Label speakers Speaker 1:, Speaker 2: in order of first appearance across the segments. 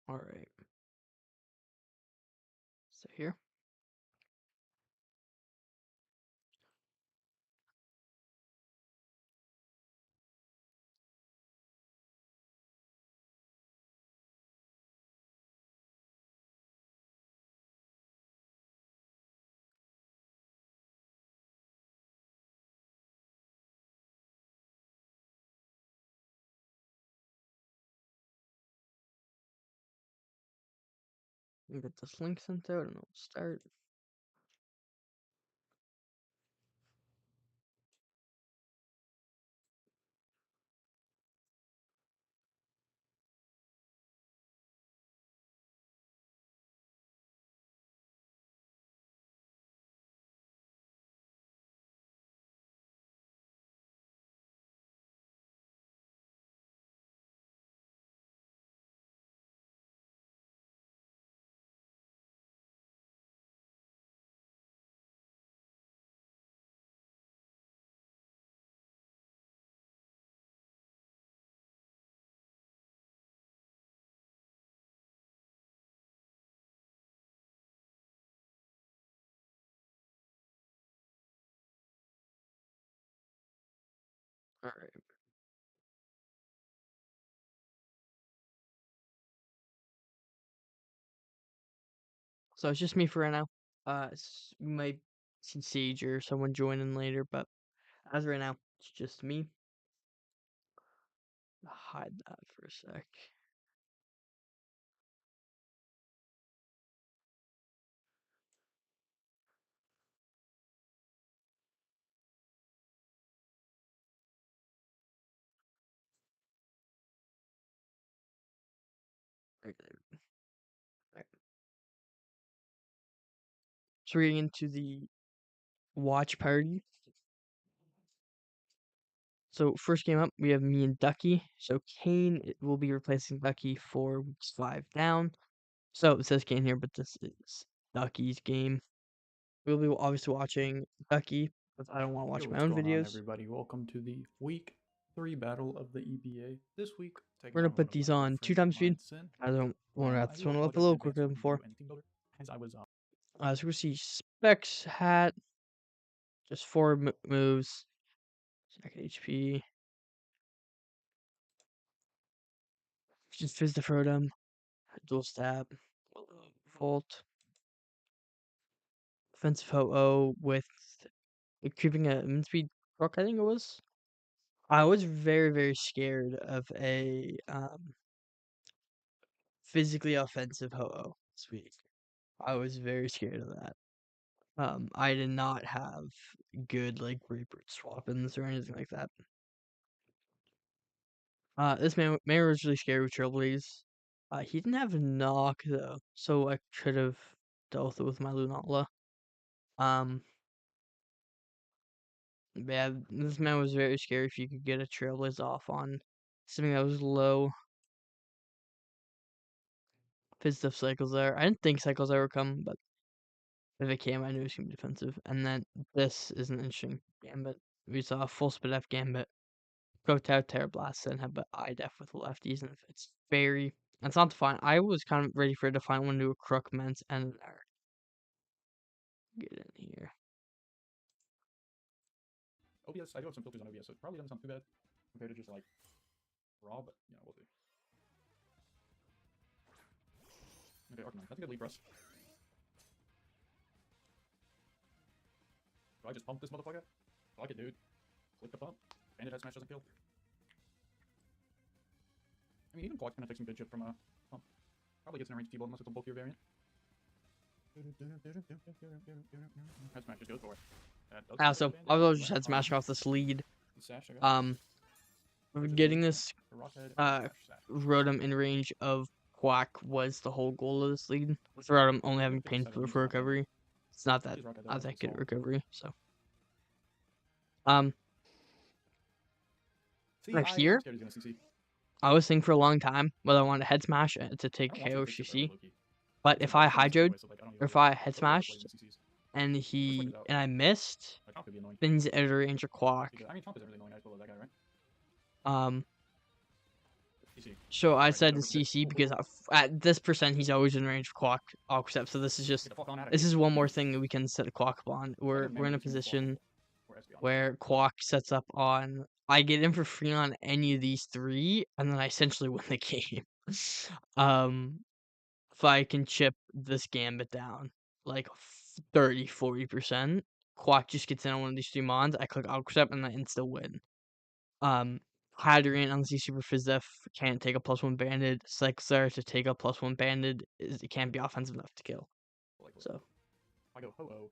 Speaker 1: All right. So here. Get this link sent out and we'll start. All right. So it's just me for right now. We might see Sage or someone joining later, but as of right now, it's just me. Hide that for a sec. Right there. Right. So we're getting into the watch party. So first game up, we have me and Ducky. So Kane will be replacing Ducky for weeks 5 down. So it says Kane here, but this is Ducky's game. We'll be obviously watching Ducky, because I don't want to watch my own
Speaker 2: What's going on,
Speaker 1: videos.
Speaker 2: everybody? Welcome to the week 3 battle of the EBA. This week, taking
Speaker 1: We're
Speaker 2: on
Speaker 1: gonna
Speaker 2: one
Speaker 1: put
Speaker 2: of
Speaker 1: these
Speaker 2: my good
Speaker 1: on 2
Speaker 2: friends of
Speaker 1: times speed.
Speaker 2: mine, Sin.
Speaker 1: I don't want to have
Speaker 2: I
Speaker 1: this
Speaker 2: do
Speaker 1: one up a
Speaker 2: apologize in
Speaker 1: little
Speaker 2: advance
Speaker 1: quicker
Speaker 2: for
Speaker 1: than
Speaker 2: the
Speaker 1: before.
Speaker 2: video and team builder, as I was
Speaker 1: So we see Specs hat, just 4 moves, second HP, just Fizz the Frotum, dual stab, Volt, offensive Ho-Oh with creeping a min speed crook, I think it was. I was very, very scared of a physically offensive Ho-Oh this week. I was very scared of that. I did not have good like Reaper swap-ins or anything like that. This man was really scared with Trailblaze. He didn't have a knock though, so I could have dealt with my Lunala. Yeah, this man was very scared if you could get a Trailblaze off on something that was low. Fizz stuff cycles there. I didn't think cycles ever come, but if it came, I knew it was gonna be defensive. And then this is an interesting gambit. We saw a full spit F gambit. Go Terra Blast and have an IDEF with lefties, and it's very. It's not defined. I was kind of ready for it to find one to a Crook Mence and an Arc. Get in here.
Speaker 2: OBS. I do have some filters on OBS, so it probably doesn't sound too bad compared to just like raw, but you know, we'll see. Okay, Arcanine. That's a good lead for us. Do I just pump this motherfucker? Fuck it, dude. Click the pump. Bandit head smash doesn't kill. I mean, even Quack's gonna take some good shit from a pump. Probably gets in a range T-ball unless it's a bulkier variant. Head smash just goes for it.
Speaker 1: So I was just head smashing off this lead. Getting this Rotom in range of Quack was the whole goal of this lead. With Rotom only having painful for recovery, it's not that good at recovery. So, like here, I was thinking for a long time whether I wanted to head smash to take KO CC. But if I hydroed or if I head smashed and I missed, then he's out of range of Quack.
Speaker 2: CC.
Speaker 1: So I
Speaker 2: Alright,
Speaker 1: said
Speaker 2: go
Speaker 1: the
Speaker 2: for this.
Speaker 1: CC because at this percent he's always in range of Quack Aquastep. So this is
Speaker 2: Get
Speaker 1: just
Speaker 2: the fuck on out of
Speaker 1: this
Speaker 2: here.
Speaker 1: is one more thing that we can set a Quack up on.
Speaker 2: I
Speaker 1: We're
Speaker 2: don't
Speaker 1: we're in
Speaker 2: remember
Speaker 1: a
Speaker 2: this game before.
Speaker 1: position
Speaker 2: Or SB on this.
Speaker 1: where Quack sets up on. I get in for free on any of these three, and then I essentially win the game. um, if I can chip this gambit down like 30-40%, Quack just gets in on one of these three mons. I click Aquastep and I insta win. Hydrant on the Super Fizzef can't take a +1 banded. Cyclozar to take a +1 banded it can't be offensive enough to kill.
Speaker 2: Like,
Speaker 1: So
Speaker 2: if I go ho-oh,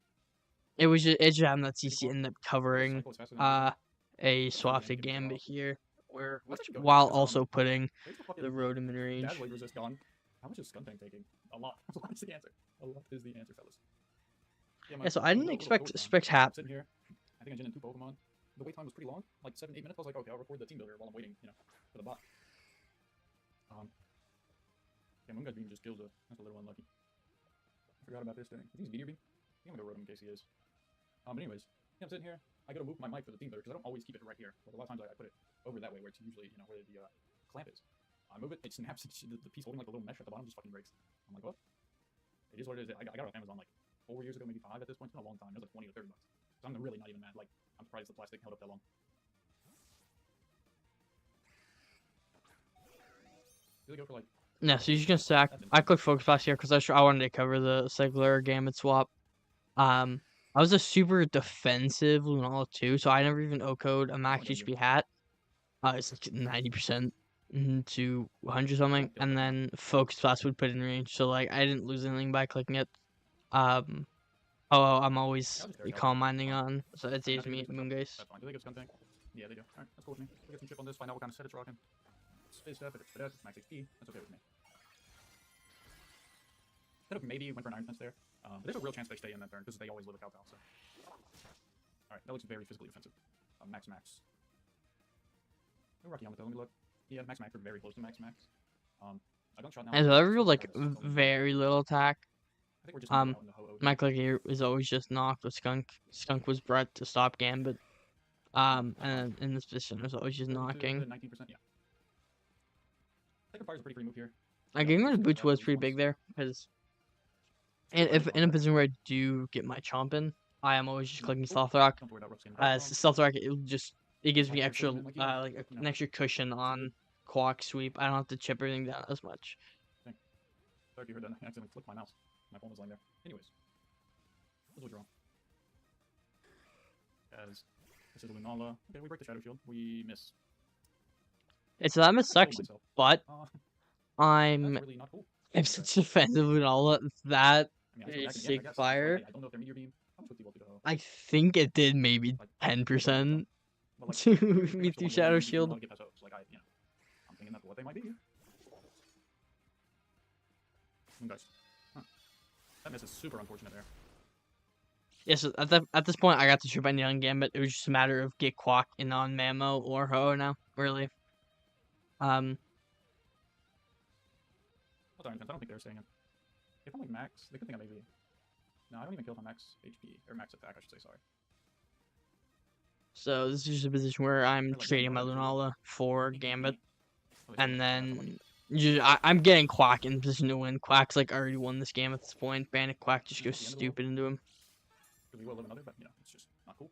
Speaker 1: it was just having that
Speaker 2: City
Speaker 1: CC
Speaker 2: Quack,
Speaker 1: ended up
Speaker 2: I go
Speaker 1: covering
Speaker 2: Cycle is faster than Energy.
Speaker 1: a
Speaker 2: That's pretty
Speaker 1: Swafted
Speaker 2: damn good
Speaker 1: Gambit
Speaker 2: draw.
Speaker 1: here, where
Speaker 2: Let's
Speaker 1: which
Speaker 2: actually go here,
Speaker 1: while
Speaker 2: because,
Speaker 1: also putting
Speaker 2: where's the
Speaker 1: the
Speaker 2: fucking
Speaker 1: Rotom in range.
Speaker 2: Dazzling resist gone? How much is Skuntank taking? A lot. A lot is the answer. A lot is the answer, fellas.
Speaker 1: Yeah, so I didn't
Speaker 2: little
Speaker 1: expect
Speaker 2: coach time.
Speaker 1: Spectap.
Speaker 2: Sitting here, I think I gen in 2 Pokemon. The wait time was pretty long, like 7-8 minutes. I was like, okay, I'll record the team builder while I'm waiting, for the bot. Yeah, Moonguy Beam just kills a. That's a little unlucky. I forgot about this thing. I think he's Meteor Beam. I think I'm gonna go Rotom in case he is. But anyways, yeah, I'm sitting here. I gotta move my mic for the team builder because I don't always keep it right here. Like a lot of times I put it over that way where it's usually, where the clamp is. I move it, it snaps, the piece holding like the little mesh at the bottom just fucking breaks. I'm like, what? It is what it is. I got it off Amazon like 4 years ago, maybe 5 at this point. It's been a long time. It was like 20 or 30 bucks. So I'm really not even mad. Like, I'm surprised the plastic held up that long. Really go for like.
Speaker 1: No, so you're just gonna stack. I click Focus Blast here because I wanted to cover the Cycler Gambit swap. I was a super defensive Lunala too, so I never even O-code a max HP hat. It's like 90% to 100 something, and then Focus Blast would put in range, so like I didn't lose anything by clicking it. I'm always calm minding on, so it saves me Moongeist.
Speaker 2: That's fine. Do they give Skuntank? Yeah, they do. Alright, that's cool with me. We'll get some chip on this, find out what kind of set it's rocking. It's Fizz Step, if it's Spit it's max HP. That's okay with me. Could have maybe went for an Iron Fence there. But there's a real chance they stay in that turn because they always live a Kowtow, so. Alright, that looks very physically offensive. Max. No Rocky Helmet though, let me look. Yeah, Max, or very close to Max. I got shot now.
Speaker 1: And so I revealed like very little attack.
Speaker 2: I think we're just out in the ho-oh.
Speaker 1: My click here is always just knocked with Skunk. Skunk was brought to stop Gambit. And then in this position, it was always just knocking.
Speaker 2: 19%, yeah. Taker Fire's a pretty free move here.
Speaker 1: Getting rid of Boots was pretty big there, because if in a position where I do get my chomp in, I am always just clicking Stealth Rock. Stealth Rock, it gives me extra like an extra cushion on Quack Sweep. I don't have to chip everything down as much.
Speaker 2: Sorry if you heard that. I accidentally flipped my mouse. My phone was lying there. Anyways, let's withdraw. As this is Lunala. Okay, we break the Shadow Shield. We miss.
Speaker 1: So that miss sucks, but I'm
Speaker 2: really not cool.
Speaker 1: I'm such a fan of Lunala that Sig Fire.
Speaker 2: I don't know if they're Meteor Beam. How much would you go?
Speaker 1: I think it did maybe 10% to me through Shadow Shield.
Speaker 2: I'm thinking that's what they might be. Guys, that miss is super unfortunate there.
Speaker 1: Yeah, so at this point, I got the trip on Young Gambit. It was just a matter of get Quack in on Mamo or Ho now, really.
Speaker 2: I don't think they're saying it. If I'm like max, they could think I maybe. No, I don't even kill if I'm max HP or max attack. I should say, sorry.
Speaker 1: So this is just a position where I'm trading my Lunala for Gambit, and then I'm getting Quack in position to win. Quack's like already won this game at this point. Bandit Quack just goes stupid into him.
Speaker 2: We will live another, but it's just not cool.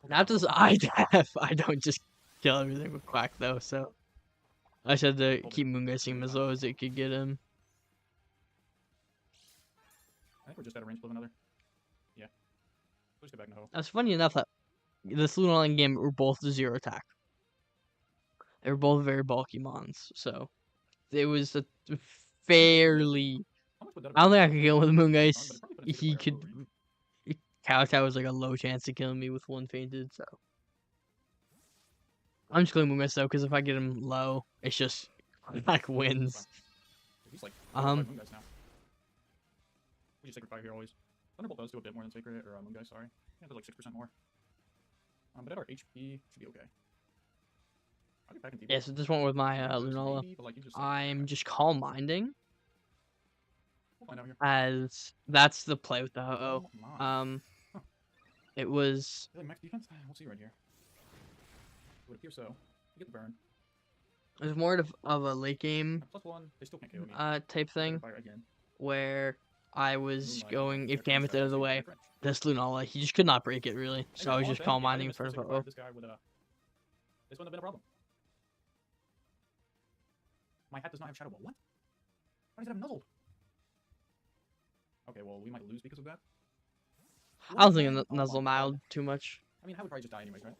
Speaker 1: Not just I don't just kill everything with Quack though, so I just had to keep Moongeisting him as low as it could get him.
Speaker 2: I think we're just at a range of another. Yeah. Let's get back in the hole.
Speaker 1: That's funny enough that this Lunala game were both 0 attack. They were both very bulky mons, so it was a fairly. I don't think I could kill him with Moongeist. He could. Kowtow was like a low chance of killing me with one fainted, so. I'm just killing Moongeist though, because if I get him low, it's just like wins.
Speaker 2: He's like Moongeist now. We just Sacred Fire here always. Thunderbolt does do a bit more than Sacred, or Moongeist, sorry. Yeah, there's like 6% more. But at our HP, should be okay.
Speaker 1: Yeah, so this one with my Lunala, I'm just calm minding. As that's the play with the ho-oh. It was.
Speaker 2: Max defense? We'll see right here. It would appear so. You get the burn.
Speaker 1: It was more of a late game
Speaker 2: +1, they still can't KO me.
Speaker 1: type thing
Speaker 2: Fire again.
Speaker 1: where I was
Speaker 2: Moonlight.
Speaker 1: going if
Speaker 2: Their turn
Speaker 1: Gambit's out of
Speaker 2: strategy
Speaker 1: the
Speaker 2: is
Speaker 1: way.
Speaker 2: French.
Speaker 1: This Lunala, he just could not break it really,
Speaker 2: Hey
Speaker 1: so I
Speaker 2: man,
Speaker 1: was
Speaker 2: all I'm
Speaker 1: just
Speaker 2: saying,
Speaker 1: calm
Speaker 2: if I
Speaker 1: minding in
Speaker 2: didn't
Speaker 1: front of
Speaker 2: sacrifice
Speaker 1: oh.
Speaker 2: this guy would this wouldn't have been a problem. My hat does not have Shadow Ball. What? Why does it have Nuzzled? Okay, well, we might lose because of that.
Speaker 1: I was
Speaker 2: What,
Speaker 1: thinking
Speaker 2: man? Oh my
Speaker 1: Nuzzle
Speaker 2: God.
Speaker 1: mild too much.
Speaker 2: I mean, I would probably just die anyways, right?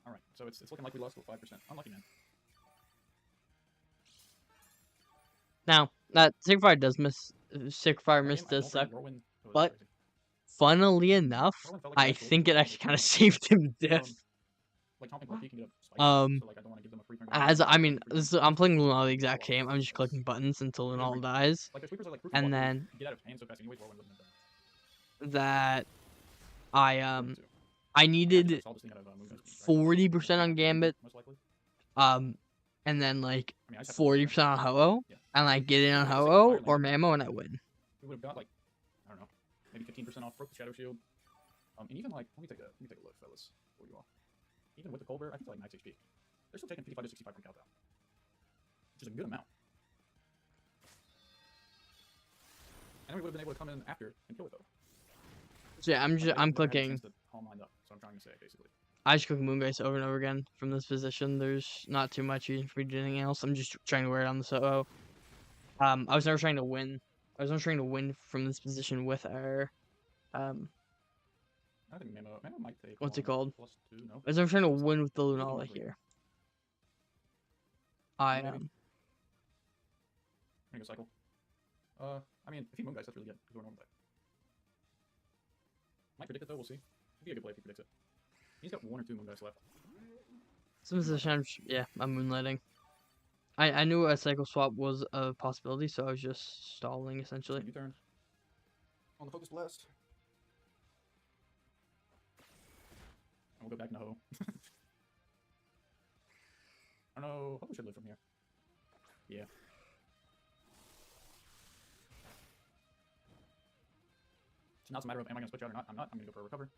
Speaker 2: Alright, so it's looking like we lost with 5%. Unlucky, man.
Speaker 1: Now that Sigfire does miss Sigfire
Speaker 2: That
Speaker 1: miss
Speaker 2: game, I
Speaker 1: does
Speaker 2: don't
Speaker 1: suck,
Speaker 2: think Whirlwind... Oh, that's
Speaker 1: but
Speaker 2: crazy.
Speaker 1: funnily enough,
Speaker 2: Whirlwind felt like a
Speaker 1: I
Speaker 2: nice gold
Speaker 1: think it
Speaker 2: because
Speaker 1: actually
Speaker 2: it's
Speaker 1: kind of
Speaker 2: like,
Speaker 1: saved him death.
Speaker 2: like Topping Lucky can get up spikes,
Speaker 1: Um,
Speaker 2: so like I don't want to give them a free turn.
Speaker 1: as I mean, I'm playing Lunala the
Speaker 2: Exact
Speaker 1: exact same. I'm just clicking buttons until
Speaker 2: Like,
Speaker 1: Lunala dies,
Speaker 2: their sweepers are like proof of
Speaker 1: and
Speaker 2: what they
Speaker 1: then
Speaker 2: get out of hand so fast anyways. Whirlwind wouldn't have done.
Speaker 1: that
Speaker 2: Whirlwind too.
Speaker 1: I
Speaker 2: I mean, I think
Speaker 1: needed
Speaker 2: I solved this thing out of Moonguide's speech, right?
Speaker 1: 40% on Gambit,
Speaker 2: Most likely.
Speaker 1: and then like
Speaker 2: I mean, I just have to
Speaker 1: 40% on Ho-Oh,
Speaker 2: Yeah.
Speaker 1: and like get in on
Speaker 2: If we had a second
Speaker 1: Ho-Oh
Speaker 2: fire
Speaker 1: or
Speaker 2: lane,
Speaker 1: Mamo, and I win.
Speaker 2: we would have got like, I don't know, maybe 15% off, broke the Shadow Shield. And even like, let me take a look, fellas, for you all. Even with the Colbert, I think they're like max HP. They're still taking 55 to 65 from Countdown, which is a good amount. And then we would have been able to come in after and kill it though.
Speaker 1: So yeah, I'm clicking.
Speaker 2: Calm mind up, so I'm trying to say basically.
Speaker 1: I just click Moongeist over and over again from this position. There's not too much reason for me to do anything else. I'm just trying to wear it on the Soho. I was never trying to win. I was never trying to win from this position with our
Speaker 2: I think Mamo might take.
Speaker 1: what's it called?
Speaker 2: +2, no.
Speaker 1: I was never trying to
Speaker 2: That's
Speaker 1: win
Speaker 2: fine.
Speaker 1: with the
Speaker 2: We're looking
Speaker 1: Lunala
Speaker 2: like
Speaker 1: here.
Speaker 2: Maybe. I'm gonna go cycle. I mean, if he Moongeist, that's really good because we're normal type. Might predict it though. We'll see. It'd be a good play if he predicts it. He's got 1 or 2 Moongeists left.
Speaker 1: Some position, I'm moonlighting. I knew a cycle swap was a possibility, so I was just stalling essentially.
Speaker 2: U-turn. On the focus blast. And we'll go back to Ho. I don't know. Ho should live from here. Yeah. So now it's a matter of am I going to switch out or not? I'm not. I'm going to go for a recover.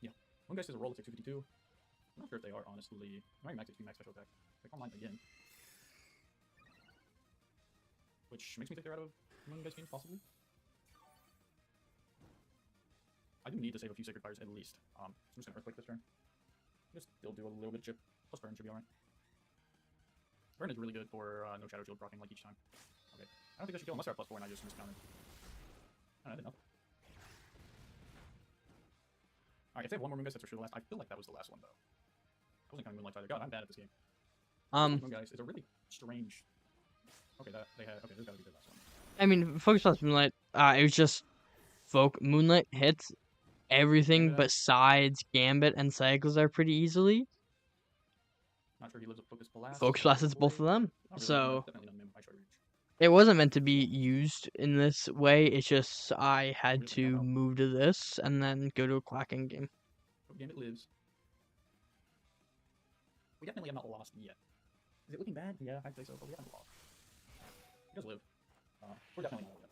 Speaker 2: Yeah. Moongeist is a roll. It takes 252. I'm not sure if they are, honestly. Maybe max HP, max special attack. Like online again. Which makes me think they're out of Moongeist games, possibly. I do need to save a few Sacred Fires at least. So I'm just going to Earthquake this turn. Just still do a little bit of chip. Plus Burn should be alright. Burn is really good for no Shadow Shield proccing like each time. Okay. I don't think I should kill unless they're at +4 and I just miscounted. I didn't know. Alright, if they have one more Moongeist, that's for sure the last. I feel like that was the last one, though. I wasn't counting Moonlight either. God, I'm bad at this game. Moongeist is a really strange... Okay, okay, this gotta be the last one.
Speaker 1: I mean, Focus Plus Moonlight, it was just... Moonlight hits everything besides Gambit and Cycles are pretty easily.
Speaker 2: Not sure he lives with Focus Blast.
Speaker 1: Focus Blast is both of them,
Speaker 2: really,
Speaker 1: so...
Speaker 2: Definitely not my short reach.
Speaker 1: It wasn't meant to be used in this way, it's just I had to move to this and then go to a Quacking game.
Speaker 2: Gambit lives. We definitely have not lost yet. Is it looking bad? Yeah, I'd say so, but we haven't lost. He does live. We're definitely not yet.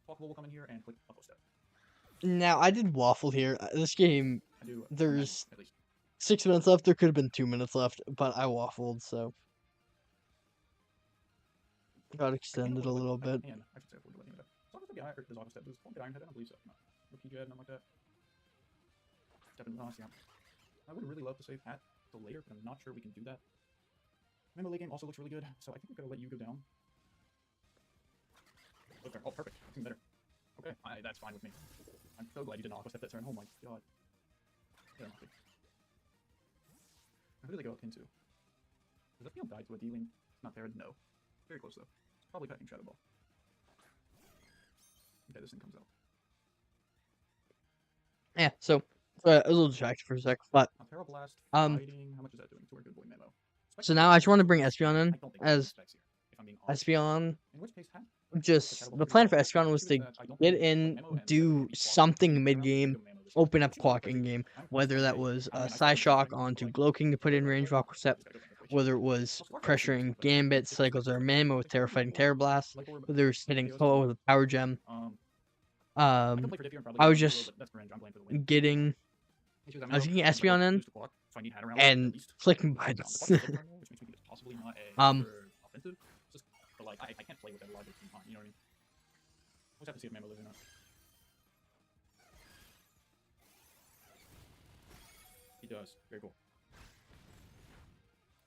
Speaker 2: Waffle will come in here and click Buffalo Step.
Speaker 1: Now, I did Waffle here. This game, there's 6 minutes left. There could have been 2 minutes left, but I waffled, so... Got extended a little bit.
Speaker 2: I should say avoid letting it up. So I'm going to get Auto Step. Does one get Iron Head? I don't believe so. No. Rookie Jed, nothing like that. Step in Ross, yeah. I would really love to save Pat till later, but I'm not sure we can do that. Remember, late game also looks really good, so I think we're going to let you go down. Oh, perfect. That's even better. Okay, that's fine with me. I'm so glad you didn't Auto Step that turn. Oh my god. Yeah, who do they go up into? Does that feel die to a dealing? Not there, no. Very close though. Probably packing Shadow Ball. Okay, this thing comes out.
Speaker 1: Yeah, so a little distracted for a sec, but
Speaker 2: Terra Blast fighting. How much is that doing to our good boy Memo?
Speaker 1: So now I just want to bring Espeon in as Espeon.
Speaker 2: In which case,
Speaker 1: just the plan for Espeon was to get in, do something mid game, open up Quacking game, whether that was a Psyshock onto Glowking to put in range Rock Step, whether it was pressuring Gambit, Cycles, or Mamo with Terra Fighting Terra Blast, whether it was hitting Koa with a Power Gem. I was just getting
Speaker 2: Issues I'm
Speaker 1: I
Speaker 2: in
Speaker 1: was
Speaker 2: though,
Speaker 1: getting
Speaker 2: I might
Speaker 1: Espeon in
Speaker 2: lose to block if I need hand around at
Speaker 1: and
Speaker 2: least.
Speaker 1: flicking
Speaker 2: The
Speaker 1: buttons.
Speaker 2: clock is still turn though, which makes me think it's possibly not a
Speaker 1: Um,
Speaker 2: super offensive. Just, but like I can't play with that logic behind. You know what I mean? We'll just have to see if Mambo lives or not. He does. Very cool.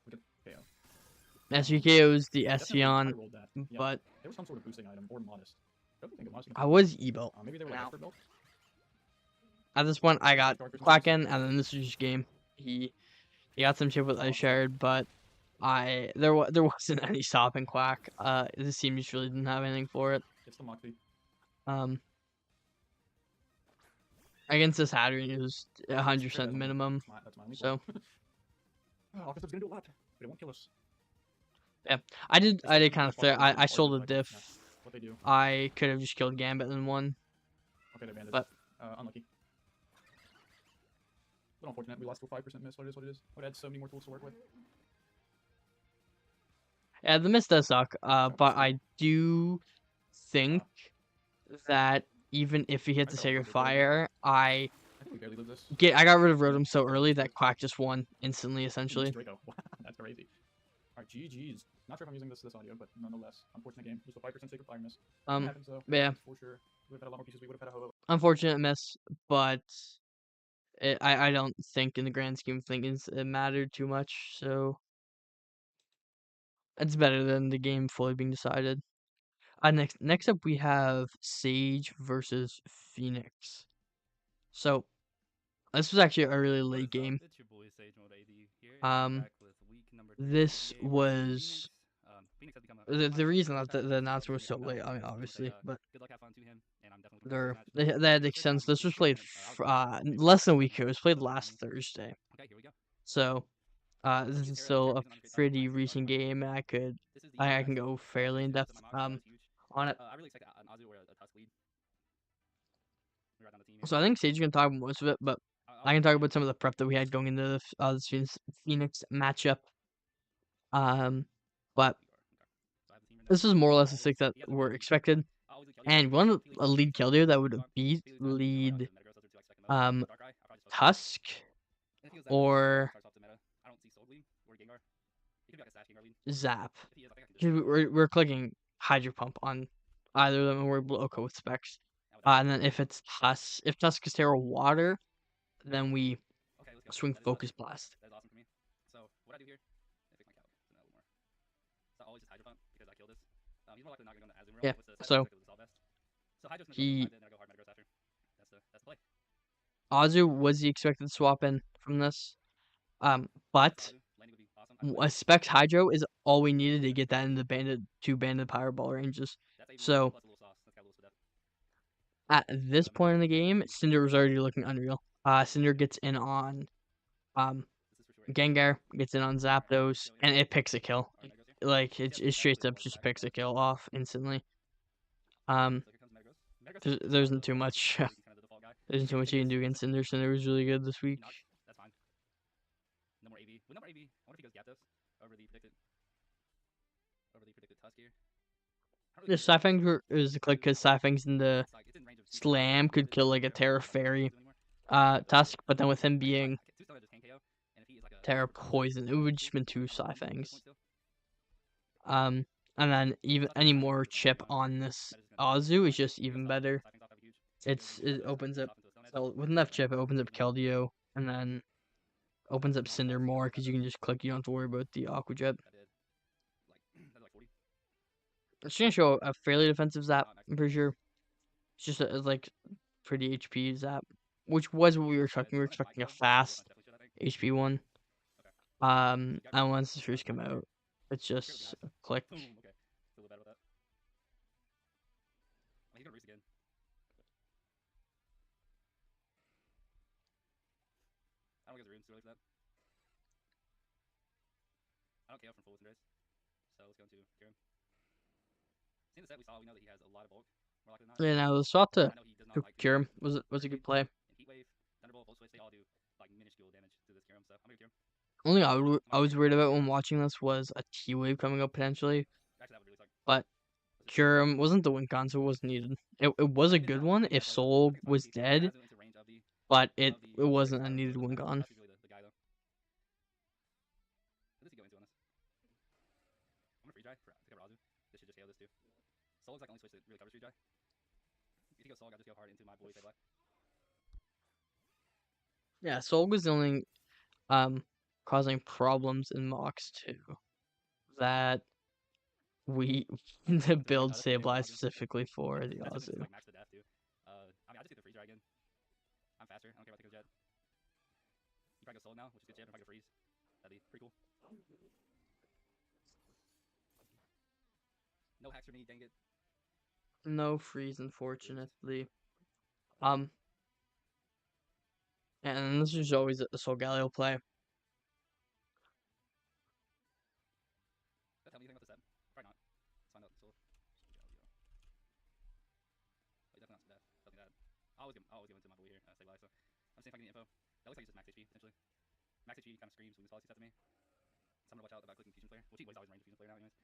Speaker 2: We can KO.
Speaker 1: SVKO's the
Speaker 2: Definitely, I
Speaker 1: Espeon,
Speaker 2: rolled that. Yeah,
Speaker 1: but
Speaker 2: there was some sort of boosting item or modest. I don't think it was.
Speaker 1: I was Ebo.
Speaker 2: Maybe they were like
Speaker 1: Now,
Speaker 2: expert belt.
Speaker 1: at this point, I got
Speaker 2: Dark or something.
Speaker 1: Quacken, and then this was just game. He got some shit with Ice Shard, but there wasn't any stopping Quack. This team just really didn't have anything for it.
Speaker 2: It's the Moxie.
Speaker 1: Um, against this Hadron, it was 100% minimum.
Speaker 2: That's my only
Speaker 1: So
Speaker 2: offensive's gonna do a lot, but it won't kill us.
Speaker 1: yeah, I did kind of fair. I sold a
Speaker 2: like,
Speaker 1: diff.
Speaker 2: Yeah. What they do?
Speaker 1: I could have just killed Gambit and won.
Speaker 2: Okay, they're banded.
Speaker 1: But
Speaker 2: unlucky. A little unfortunate. We lost to a 5% miss. What it is, what it is. Would had so many more tools to work with.
Speaker 1: yeah, the miss does suck. But I do think that even if he hits a Sacred Fire,
Speaker 2: I think we barely lose this.
Speaker 1: I got rid of Rotom so early that Quack just won instantly, essentially.
Speaker 2: Draco. That's crazy. Alright, GG's. Not sure if I'm using this audio, but nonetheless, unfortunate game. Just a 5% Sacred Fire miss. Happens, though.
Speaker 1: Yeah.
Speaker 2: For sure. We would have had a lot more pieces. We would have had a ho.
Speaker 1: Unfortunate miss, but I don't think in the grand scheme of things it mattered too much. So it's better than the game fully being decided. Next up we have Sage versus Phoenix. So this was actually a really late game. This was the reason that the announcer was so late. I mean, obviously, but they had to extend. This was played less than a week ago. It was played last Thursday. So this is still a pretty recent game. I can go fairly in depth on it. So I think Sage can talk most of it, but I can talk about some of the prep that we had going into this Phoenix matchup. But this was more or less the six that were expected, and one a lead Keldeo that would beat lead Tusk or Zap. We're clicking Hydro Pump on either of them, and we're able to OHKO with specs. And then if Tusk is Terra Water, then we swing Focus Blast. Yeah, so Azu was the expected swap in from this, but a Specs Hydro is all we needed to get that in the two banded Powerball ranges. So at this point in the game, Cinder was already looking unreal. Cinder gets in on Gengar, gets in on Zapdos, and it picks a kill. Like it straight up just picks a kill off instantly. There isn't too much. There isn't too much you can do against Cinder. Cinder was really good this week. The Psyfangs is the click because Psyfangs in the Slam could kill like a Terra Fairy Tusk, but then with him being Terra Poison, it would just been two Psyfangs. And then even any more chip on this Azu is just even better. It opens up, so with enough chip, it opens up Keldeo, and then opens up Cinder more because you can just click. You don't have to worry about the Aqua Jet. It's gonna show a fairly defensive Zap. I'm pretty sure. It's just like pretty HP Zap, which was what we were expecting. We were expecting a fast HP one. And once this first come out, it's just a click. Yeah, now the swap to Kyurem was a good play. Only I was worried about when watching this was a T-Wave coming up potentially, but Kyurem wasn't the win con, so it wasn't needed. It was a good one if Soul was dead, but it
Speaker 2: of the
Speaker 1: wasn't a
Speaker 2: Six
Speaker 1: needed
Speaker 2: Star,
Speaker 1: one
Speaker 2: so
Speaker 1: gone.
Speaker 2: that's really the guy though. What does he go into on this? I'm gonna free dry for to cover Azu. This should just KO this too. Soul looks like only switch that really covers free dry. If he goes Soul, I just go hard into my boy Sableye.
Speaker 1: Yeah, Soul was the only causing problems in Mox too. That we the build
Speaker 2: That's pretty
Speaker 1: Sableye
Speaker 2: Azu.
Speaker 1: specifically for the
Speaker 2: That took me
Speaker 1: Azu.
Speaker 2: like max to death too. I mean, I just get the freeze dry again. I'm faster. I don't care about taking a jet. You probably go Soul now, which is good jet. If I go freeze, that'd be pretty cool. No hacks for me, dang it.
Speaker 1: No freeze, unfortunately. Um, and this is always a Soul Galio play.
Speaker 2: Does that tell me anything about the set? Probably not. Let's find out. Soul. But definitely not some death. Something that. I always go into my boy here, Sableye. So I'm seeing if I can get info. That looks like he's just max HP essentially. Max HP kind of screams weakness policy set to me. So I'm gonna watch out about clicking Fusion Player. Well, Cheat Boy's always running the Fusion Player now, anyways.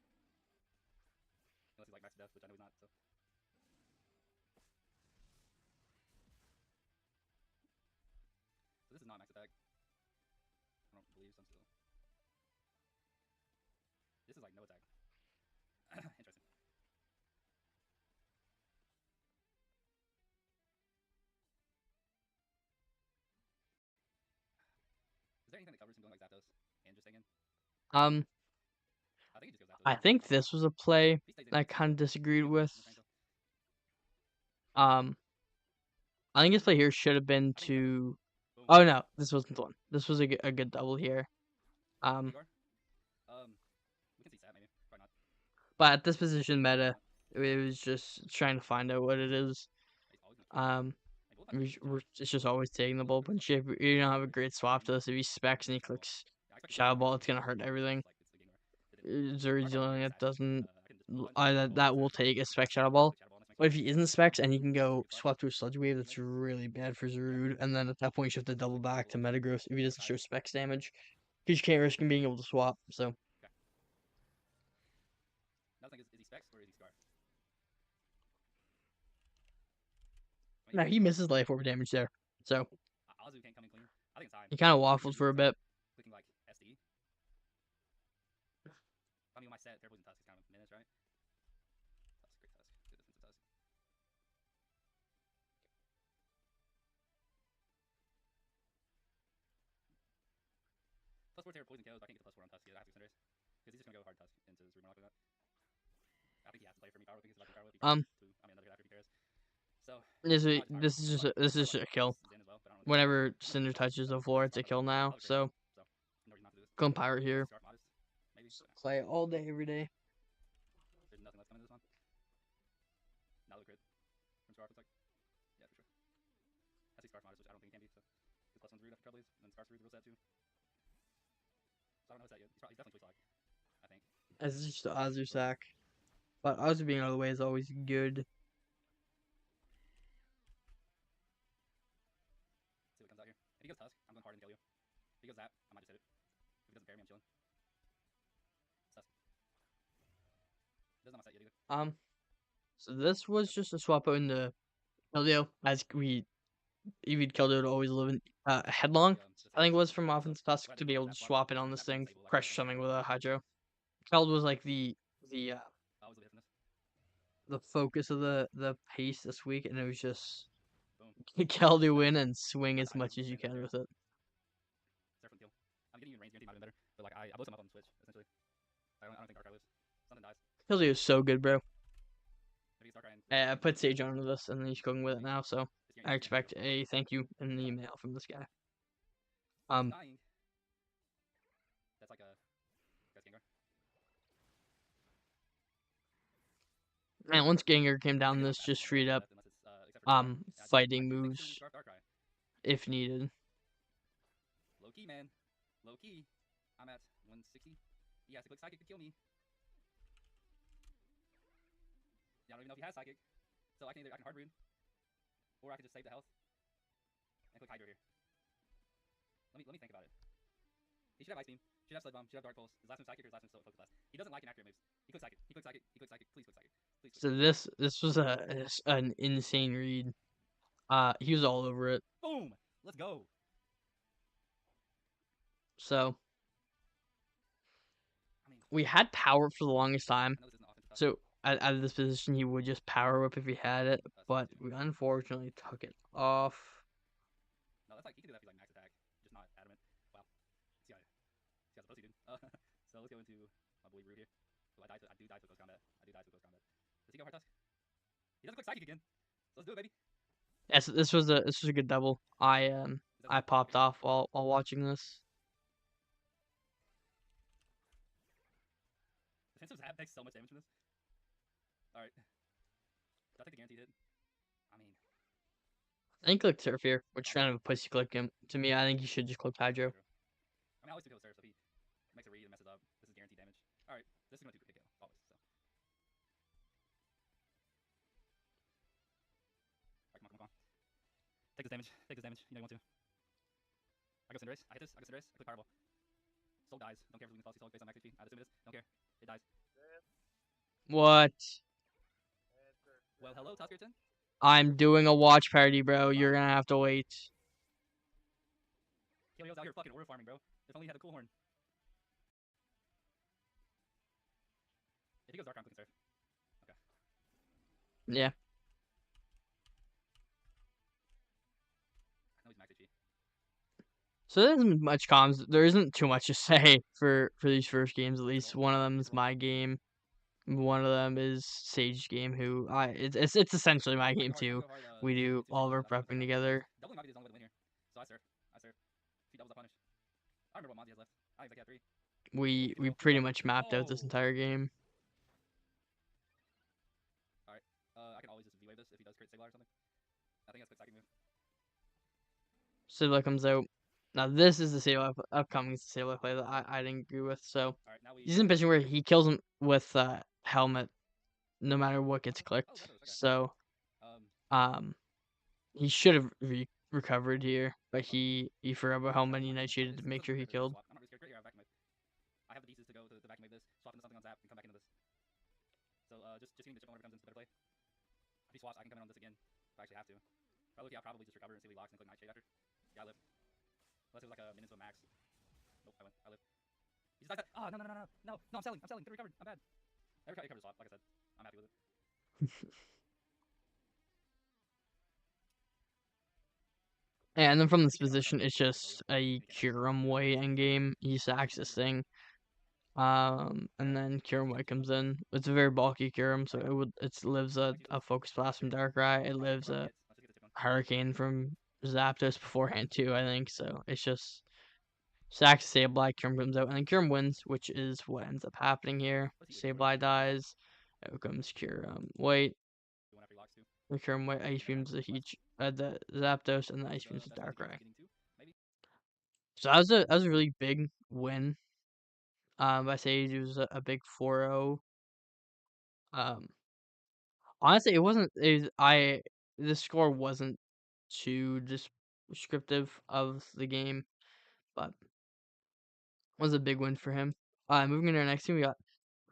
Speaker 2: Unless he's like max to death, which I know he's not. So. So this is not max attack. I don't believe so. Still. This is like no attack. Interesting. Is there anything that covers him going like Zapdos and just hanging?
Speaker 1: Um,
Speaker 2: I think he just goes Zapdos.
Speaker 1: I think this was a play
Speaker 2: He stays in.
Speaker 1: I kind of disagreed with.
Speaker 2: In the frame, so.
Speaker 1: Um, I think his play here should have been
Speaker 2: I think he's
Speaker 1: to.
Speaker 2: Boom.
Speaker 1: Oh no, this wasn't the one. This was a good double here.
Speaker 2: Igor? We can see Sat maybe. Probably not.
Speaker 1: But at this position meta, it was just trying to find out what it is.
Speaker 2: He's always gonna
Speaker 1: It's just always taking the bullpen chip. You don't have a great swap to this. If he specs and he clicks Shadow Ball, it's gonna hurt everything. Zuri's the only that doesn't that will take a spec Shadow Ball. But if he isn't specs and he can go swap to a Sludge Wave, that's really bad for Zerud. And then at that point, you have to double back to Metagross if he doesn't show specs damage. Because you can't risk him being able to swap. So.
Speaker 2: Another thing is he specs or is he Scar?
Speaker 1: Now he misses life orb damage there. So.
Speaker 2: Azu can't come in clean. I think it's time.
Speaker 1: He kind of waffled for a bit.
Speaker 2: Clicking like SD. I mean, my set, Terrible and Tusk is kind of minutes, right? Tusk, great Tusk. Good defensive Tusk. Plus 4 Terror Poison KOs, but I can't get the plus 4 on Tusk yet. I have to Cinderace. Because he's just going to go hard Tusk into this Remote after that. I think he has to play for me power. I think he's about to power whip. Another hit after he cares. So
Speaker 1: this is just a kill. Whenever Cinder touches the floor, it's a kill now. So go Pirate here. Play all day, every day.
Speaker 2: There's nothing left coming to this one. Now the crit from Scarf looks like. Yeah, for sure. I see Scarf Modest, which I don't think he can be. So his plus 1's rude after Troubles, and then Scarf's rude real set too. So I don't know his set yet. He's definitely Choice Lock, I think.
Speaker 1: It's just the Azu sack. But Azu being out of the way is always good.
Speaker 2: See what comes out here. If he goes Tusk, I'm going hard and kill you. If he goes Zap, I might just hit it. If he doesn't bury me, I'm chilling. Tusk. Doesn't have my set yet either.
Speaker 1: So this was just a swap out into Keldeo, as we EV'd Keldeo to always live in Headlong. I think it was from Offense Tusk to be able to swap in on this thing, pressure something with a Hydro. Keld was like the focus of the pace this week, and it was just Keldeo in and swing as much as you can with it.
Speaker 2: I'm getting you range guarantee might have been better, but like I blow him up on the switch essentially. I don't think Darkrai lives. Something dies.
Speaker 1: Keldeo is so good, bro. I put Sage onto this, and then he's cooking with it now, so I expect a thank you in the email from this guy.
Speaker 2: That's like a Gengar.
Speaker 1: Man, once Gengar came down, this just freed up fighting moves if needed.
Speaker 2: Low key, man. Low key. I'm at 160. He has to click Psychic to kill me. Yeah, I don't even know if he has Psychic. So I can Hard Rune. Or I can just save the health. And click Hydro here. Let me think about it. He should have Ice Beam. Should have Sled Bomb. Should have Dark Pulse. His last move Psychic or his last move Focus Blast. He doesn't like inaccurate moves. He clicks Psychic. He clicks Psychic. He clicks Psychic. Please click Psychic. Please click Psychic.
Speaker 1: So this was an insane read. He was all over it.
Speaker 2: Boom! Let's go.
Speaker 1: So
Speaker 2: I mean,
Speaker 1: we had power for the longest time.
Speaker 2: I know this isn't offensive stuff.
Speaker 1: So out of this position, he would just power whip if he had it, but we unfortunately took it off.
Speaker 2: No, that's like he could do that if he's like max attack, just not adamant. Wow. This guy's a pussy, dude. So let's go into my boy Rue here. So I do die to close combat. Does he go hard tusk? He doesn't click psychic again. So let's do it, baby.
Speaker 1: Yes, this was a good double. I popped off while watching this.
Speaker 2: Defensive zap takes so much damage from this. Alright. Do I take the guaranteed hit? I mean,
Speaker 1: I think click Surf here, which is kind of a pussy click him. To me, I think you should just click Hydro.
Speaker 2: I mean, I always do kill Surf, so if he makes a read and messes up, this is guaranteed damage. Alright, this is going to do hit kill, always, so. Alright, come on. Take this damage, you know you want to. I go Cinderace, I hit this, I click Fireball. Soul dies, don't care if we lose policy, Soul based on max HP. I'd assume it is, don't care, it dies.
Speaker 1: What?
Speaker 2: Well, hello, Tuskierton.
Speaker 1: I'm doing a watch party, bro. You're gonna have to wait.
Speaker 2: Kelio's out here fucking aura farming, bro. If only he had a cool horn. If he goes dark, I'm clicking Surf. Okay.
Speaker 1: Yeah.
Speaker 2: I know he's max HP.
Speaker 1: So there isn't much comms. There isn't too much to say for these first games. At least one of them is my game. One of them is Sage game. It's essentially my game too. We do all of our prepping together.
Speaker 2: Doubling might be the only way to win here. So I surf. If he doubles, I punish. I remember what Monty has left. I exactly have 3.
Speaker 1: We pretty much mapped out this entire game.
Speaker 2: Alright. I can always just V-wave this if he does crit Siglar or something. I think that's a good second move.
Speaker 1: Sigla comes out. Now this is the upcoming Sigla play that I didn't agree with. So he's in a position where he kills him with helmet, no matter what gets clicked. So he should have recovered here, but he forgot about helmet. He initiated to make sure he killed.
Speaker 2: I'm not really scared. Great here, I have vacuum wave. I have the pieces to go to vacuum wave this, swap into something on zap, and come back into this. So just getting the chip whenever comes into better play. If he swaps, I can come in on this again. If I actually have to. If I look, I'll probably just recover and see if he locks and click Nightshade after. Yeah, I live. Unless it was like a minute to a max. Nope, I win. I live. He just died. Oh, no, I'm selling. Could have recovered. I'm bad. I recovered the swap, like I said. I'm happy with it.
Speaker 1: Yeah, and then from this position, it's just a Kyurem way endgame. He sacks this thing. And then Kyurem White comes in. It's a very bulky Kyurem, so it lives a Focus Blast from Darkrai. It lives a Hurricane from Zapdos beforehand too, I think. So it's just sacks Sableye, Kyurem comes out, and then Kyurem wins, which is what ends up happening here. Sableye dies. Out comes Kyurem White. The Kyurem White Ice Beams the Zapdos, and the Ice Beams the Darkrai. So that was a really big win. By Sage, it was a big 4-0. Honestly, it wasn't. The score wasn't too descriptive of the game, but it was a big win for him. Moving into our next team, we got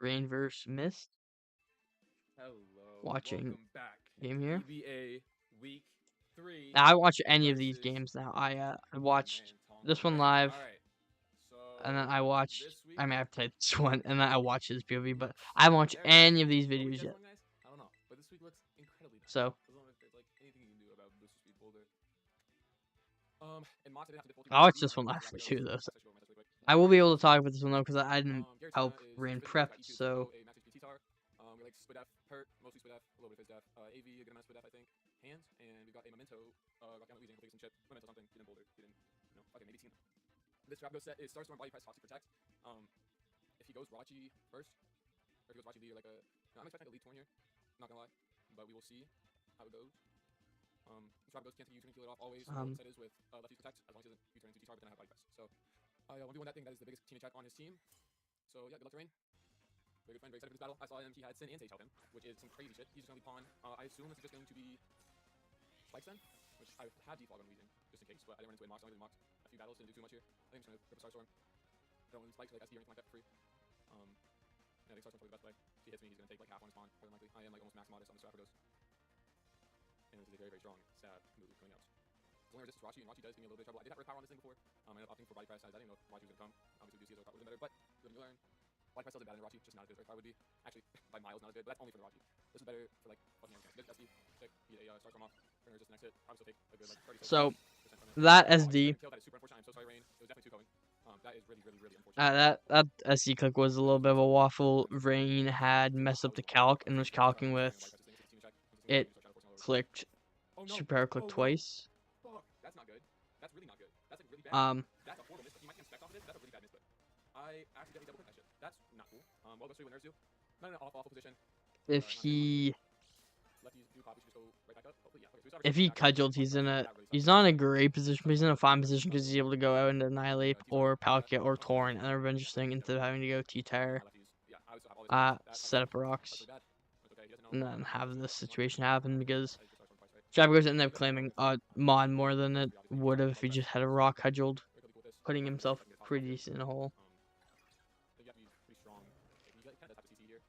Speaker 1: Rain versus Mist.
Speaker 3: Hello.
Speaker 1: Watching
Speaker 3: Welcome back.
Speaker 1: game here.
Speaker 3: EBA Week 3.
Speaker 1: Now, I watch any of these games now. I watched this one live.
Speaker 3: All right. So
Speaker 1: And then I watched.
Speaker 3: week,
Speaker 1: I mean, I played this one, and then I watched his POV, but I haven't watched any of these videos yet.
Speaker 3: I don't know, but this week looks incredibly nice.
Speaker 1: So
Speaker 3: I don't know if there's like anything you can do about Booster Speed Boulder. And Mox didn't have to difficulty.
Speaker 1: I watched this one last week too, though. So I will be able to talk about this one though, because I didn't help Rain prep. So
Speaker 3: we like Split F, Hurt, mostly Split F, a little bit of Phase Def. AV, a good amount of Split F, I think. Hands, and we got a Memento. Got down Weezing, some chip. Memento something. Didn't Boulder. Didn't. Okay, maybe team. This Trapdoor set is Starstorm, Body Press, Toxic Protect. If he goes Rachi first, or if he goes Rachi D or like a. No, I'm expecting like a lead torn here. Not gonna lie, but we will see how it goes. Trapdoor can't U-turn, kill it off always. Set is with lefty protect as long as he doesn't U-turn into T-tar, but then I have Body Press. So I 1v1 that thing. That is the biggest team attack on his team. So yeah, good luck to Rain. Very good friend, very excited for this battle. I saw him, he had Sin and Sage help him, which is some crazy shit. He's just gonna be pawn. I assume this is just going to be Spikes then, which I had defog on Weezing, just in case, but I didn't run into a Mox. I only did Mox a few battles, didn't do too much here. I think I'm just gonna rip a Starstorm. Don't win Spikes, like SD or anything like that for free. Yeah, I think Starstorm's probably the best play. If he hits me, he's gonna take like half on his pawn, more than likely. I am like almost max modest on the Strapagos. And this is a very, very strong stab move coming out. As When resist Rachi, and Rachi does give me a little bit of trouble. I did have red power on this thing before. I ended up opting for body press, as I didn't know if Rachi was going to come. Obviously, with DCs, I thought would have been better, but good to learn. Body press still did better than Rachi, just not as good as red power would be. Actually, by miles, not as good, but that's only for the Rachi. This is better for, like, fucking everything. Good Dusty, sick, get a star storm off, bring resist the next hit. Probably still take a good, like, 30
Speaker 1: So
Speaker 3: from it.
Speaker 1: that
Speaker 3: Oh, I just
Speaker 1: SD,
Speaker 3: kill. That is super unfortunate. I'm so sorry, Rain. It was definitely 2 going. That is really, really, really unfortunate.
Speaker 1: that SD click was a little bit of a waffle. Rain had messed up the calc and was calcing with it clicked
Speaker 3: Oh no!
Speaker 1: super power click
Speaker 3: Oh no!
Speaker 1: twice.
Speaker 3: Fuck! That's not good. That's really not good. That's like really bad.
Speaker 1: Um,
Speaker 3: That's a horrible misclick. You might get specs off of it. That's a really bad misclick. I accidentally double clicked that shit. That's not cool. Well, goes through when nerves do. Not in an awful position.
Speaker 1: if
Speaker 3: Not
Speaker 1: he
Speaker 3: lefties do pop, we should just go right back up. Hopefully, yeah. Okay, so
Speaker 1: if he cudgeled, he's not in a great position, but he's in a fine position because he's able to go out and annihilate or Palkia or Torrent and Revenge thing instead of having to go T-Tire, set up rocks, and then have this situation happen because Jabbers ended up claiming Mon more than it would have if he just had a rock cudgeled, putting himself pretty decent in a hole.
Speaker 3: You have to be pretty strong. You kind of have to CC here.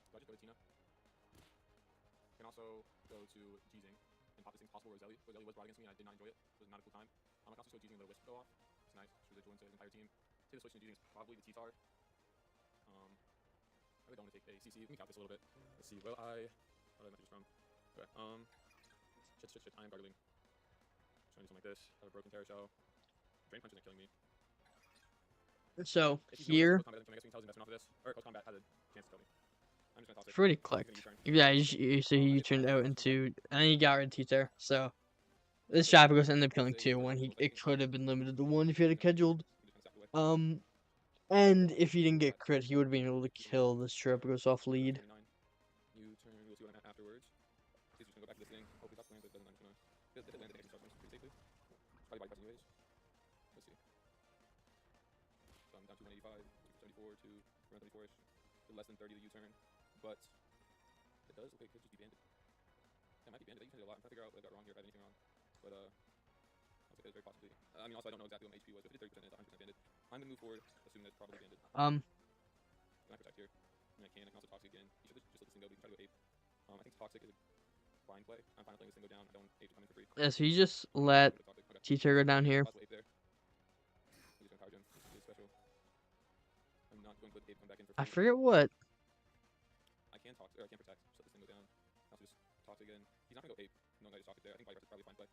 Speaker 3: So I just go to Tina. You can also go to Jeezing and pop this thing possible Roselli. Roselli was brought against me and I did not enjoy it. It was not a cool time. I can also show Jeezing and let a Wisp go off. It's nice. It's residual into his entire team. Say the switch to Jeezing is probably the T-Tar. I really don't want to take a CC. We can count this a little bit. Let's see. Well, what did I message from? Okay. Shit. I am gargling. Trying to do something like this. I have a broken Terra Shell. Drain Punch isn't killing me.
Speaker 1: So
Speaker 3: If
Speaker 1: here,
Speaker 3: I guess we can tell his investment off of this. Or close combat has a chance to kill me. I'm just gonna toss it.
Speaker 1: pretty clicked. Yeah, so he turned out into, and then he got rid of T-Tar. So this Jabbers ended up killing 2 when it could have been limited to 1 if he had it cudgeled. And if he didn't get crit, he would have been able to kill this Jabbers off lead.
Speaker 3: New turn, we'll see what I'm at afterwards. He's just gonna go back to this thing. Hopefully that's land, but it doesn't. I'm just gonna get the land and actually start pretty safely. Probably body press anyways. Let's see. So I'm down to 185, 74 to around 34ish. Less than 30 the U-turn. But it does look like it could just be banded. It might be banded. I usually a lot. I'm trying to figure out what I got wrong here, if I have anything wrong. But I'll say it's very possibly. I mean, also I don't know exactly what my HP was, but if it did 30% it's 100% banded. I'm gonna move forward, assuming that it's probably banded. Can I protect here? And I can also toxic again. You should just let this thing go. We can try to go ape. I think toxic is a fine play. I'm fine with letting this thing go down. I don't want ape to come in for free.
Speaker 1: Yeah, so you just let T-Tar go down here.
Speaker 3: Possible ape there. I'm just gonna power gem. This is special. I'm not going to let the ape come back in for free.
Speaker 1: I forget what.
Speaker 3: I can talk, or I can protect. Just let this thing go down. I'll just toxic again. He's not gonna go ape. No, I just toxic there. I think body press is probably a fine play.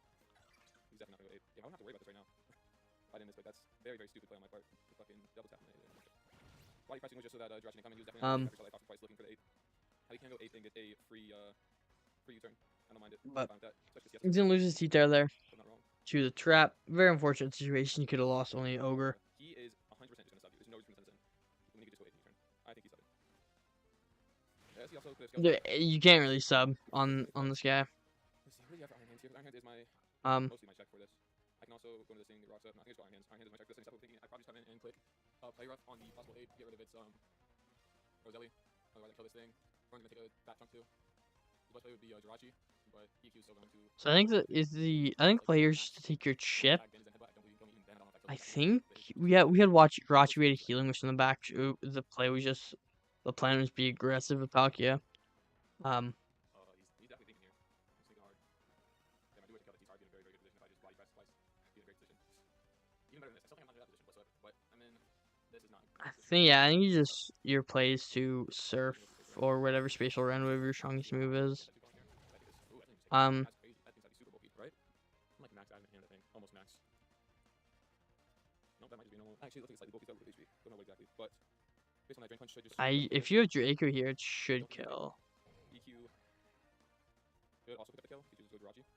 Speaker 3: He's definitely not gonna go ape. Yeah, I don't have to worry about this right now. If I didn't misclick, that's very, very stupid play on my part. To fucking double tap. Body pressing was just so that Jirachi didn't come in. He was definitely after toxic twice looking for the ape. How he can go ape and get a free U-turn. I don't mind it.
Speaker 1: But
Speaker 3: I'm fine with that.
Speaker 1: he's gonna lose his T-Tar there
Speaker 3: I'm not wrong.
Speaker 1: to the trap. Very unfortunate situation. He could have lost only Ogre.
Speaker 3: He is 100% just gonna sub you. There's no reason to send this in. When he could just go ape U-turn. I think he's subbing. Yes, he also could have
Speaker 1: You can't really sub on this guy.
Speaker 3: Let's see, what do you have for Iron Hands here? Iron Hands is my mostly my check for this. I can also go into this thing, the rocks up. No, I think it's Iron Hands. Iron Hands is my check for this thing. So I'm thinking I probably just come in and click play rough on the possible ape, get rid of its Roselli. I'd rather kill this thing. Or I'm gonna take a fat chunk too. The best play would be Jirachi, but EQ is still going to.
Speaker 1: So I think I think players should take your chip. I think we had watched Garachi we had a healing wish in the back. The play was just the plan was be aggressive with Palkia.
Speaker 3: He's definitely thinking here. He's thinking hard. Damn, I do wish I could have T-Tar be in a very, very good position. If I just body press twice, be in a great position. Even better than this. I still think I'm not in that position whatsoever. But I mean, this is not.
Speaker 1: I think your play is to surf or whatever spatial round, whatever your strongest move is.
Speaker 3: That's crazy. That thing's gotta be super bulky, right? I'm like max admin hand, I think. Almost max. No, that might just be normal. Actually, it looks like slightly bulky with HP. Don't know what exactly. But based on that drain punch, should just.
Speaker 1: If you have Draco here, it should kill.
Speaker 3: EQ. Should also pick up the kill. You just go Jirachi.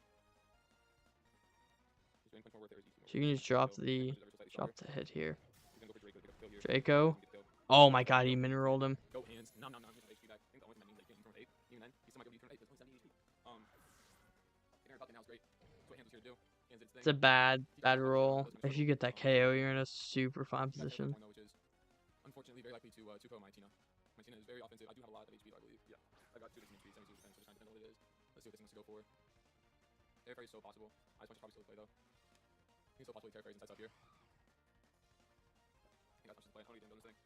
Speaker 3: Drain punch more worth there is EQ.
Speaker 1: So you can just drop the hit here.
Speaker 3: He's gonna go for Draco to pick up the kill here.
Speaker 1: Draco. Oh my god, he min rolled him.
Speaker 3: Go hands. No. He's HP back. I think the only thing that means that you can turn 8. Even then, he still might go turn 8. That's only 70 HP. Taking our now is great. That's what hands is here to do. Hands its thing.
Speaker 1: It's a bad roll. If you get that KO, you're in a super fine position.
Speaker 3: Which is unfortunately very likely to KO my Tina. My Tina is very offensive. I do have a lot of HP, I believe. Yeah, I got 2 HP, 72%, so just trying to depend on what it is. Let's see what this wants to go for. Terra Fairy is so possible. I just want to probably still play though. I think so possibly Terra Fairy's inside up here. I think that's much to play. How many damage on this thing?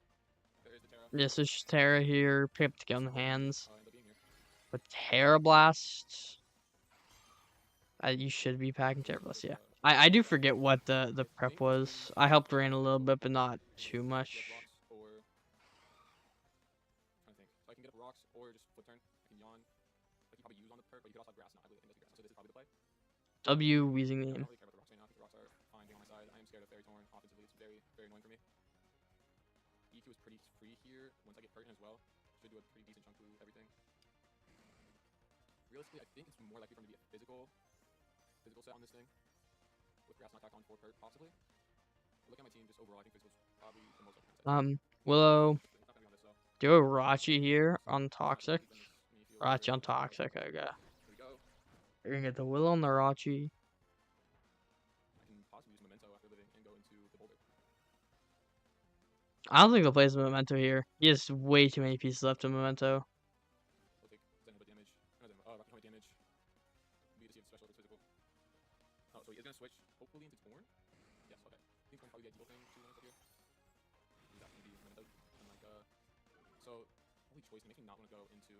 Speaker 3: There is the Terra.
Speaker 1: Yes, there's Terra here. Pick up the kill in the hands.
Speaker 3: End up being here.
Speaker 1: But Terra Blast. You should be packing Chevrolets, yeah.
Speaker 3: This
Speaker 1: I do
Speaker 3: is
Speaker 1: forget what the prep was. I helped Rain a little bit, but not too much.
Speaker 3: rocks or trying to think. So I can get up rocks or just flip turn. I can yawn. Like you probably use on the perk, but you could also have grass now. I believe it does grass. So this is probably the play.
Speaker 1: W wheezing
Speaker 3: I
Speaker 1: name.
Speaker 3: don't really care about the rocks right now. I think the rocks are fine being on my side. I am scared of Fairy Torn offensively. It's very, very annoying for me. EQ is pretty free here. Once I get Pertin as well, should do a pretty decent chunk through everything. Realistically, I think it's more likely for me to be a physical set on this thing. With grass not tacked on for Pert, possibly. But look at my team just overall. I think physical's probably the most likely set.
Speaker 1: Willow.
Speaker 3: It's not gonna be on this though.
Speaker 1: Do a Rachi here on
Speaker 3: It's not
Speaker 1: Toxic.
Speaker 3: keeping me feel
Speaker 1: Rachi
Speaker 3: very
Speaker 1: on Toxic, okay.
Speaker 3: Here we go.
Speaker 1: You're gonna get the Willow and the Rachi.
Speaker 3: I can possibly use Memento after living and go into the boulder.
Speaker 1: I don't think he'll play his Memento here. He has way too many pieces left in Memento.
Speaker 3: We'll take Zenobit damage. Rocket Point damage. B to see if the special is physical. Oh, so he is gonna switch hopefully into Torn. Yes, okay. I think Torn probably the ideal thing to run up here. Use that maybe Memento. And like so holy choice, it makes me not want to go into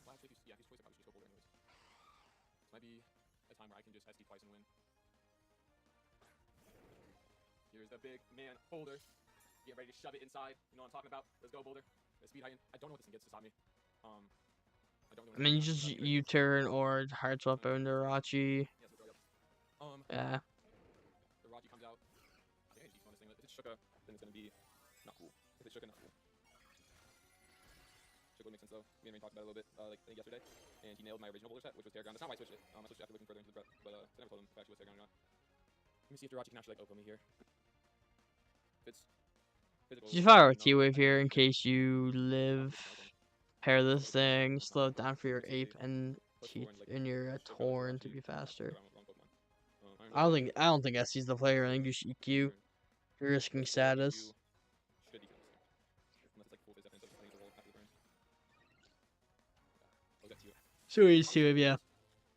Speaker 3: well actually if he's choice I probably should just go boulder anyways. This might be a time where I can just SD twice and win. Here's the big man boulder. Get ready to shove it inside. You know what I'm talking about. Let's go, boulder. Let's speed heighten. I don't know what this thing gets to stop me. I don't know.
Speaker 1: I mean, you just U-turn or hard swap into Rachi.
Speaker 3: Yes, let's go, yep.
Speaker 1: Yeah.
Speaker 3: The Raji comes out. I think I just on this thing. If it's Shuka, then it's gonna be not cool. If it's Shuka, not cool. Shuka would make sense though. Me and Rain talked about it a little bit like I think yesterday, and he nailed my original boulder set, which was Terraground. That's not why I switched it. I switched it after looking further into the breadth, but I never told him if it actually was Terraground or not. Let me see if the Raji can actually like open me here. If it's physical,
Speaker 1: You fire a T-Wave here in case you live. Pair this thing, slow it down for your Ape and your Torn to be faster. I don't think SC's the player. I think you should EQ. You're risking status. So he's T-Wave, yeah.
Speaker 3: I'm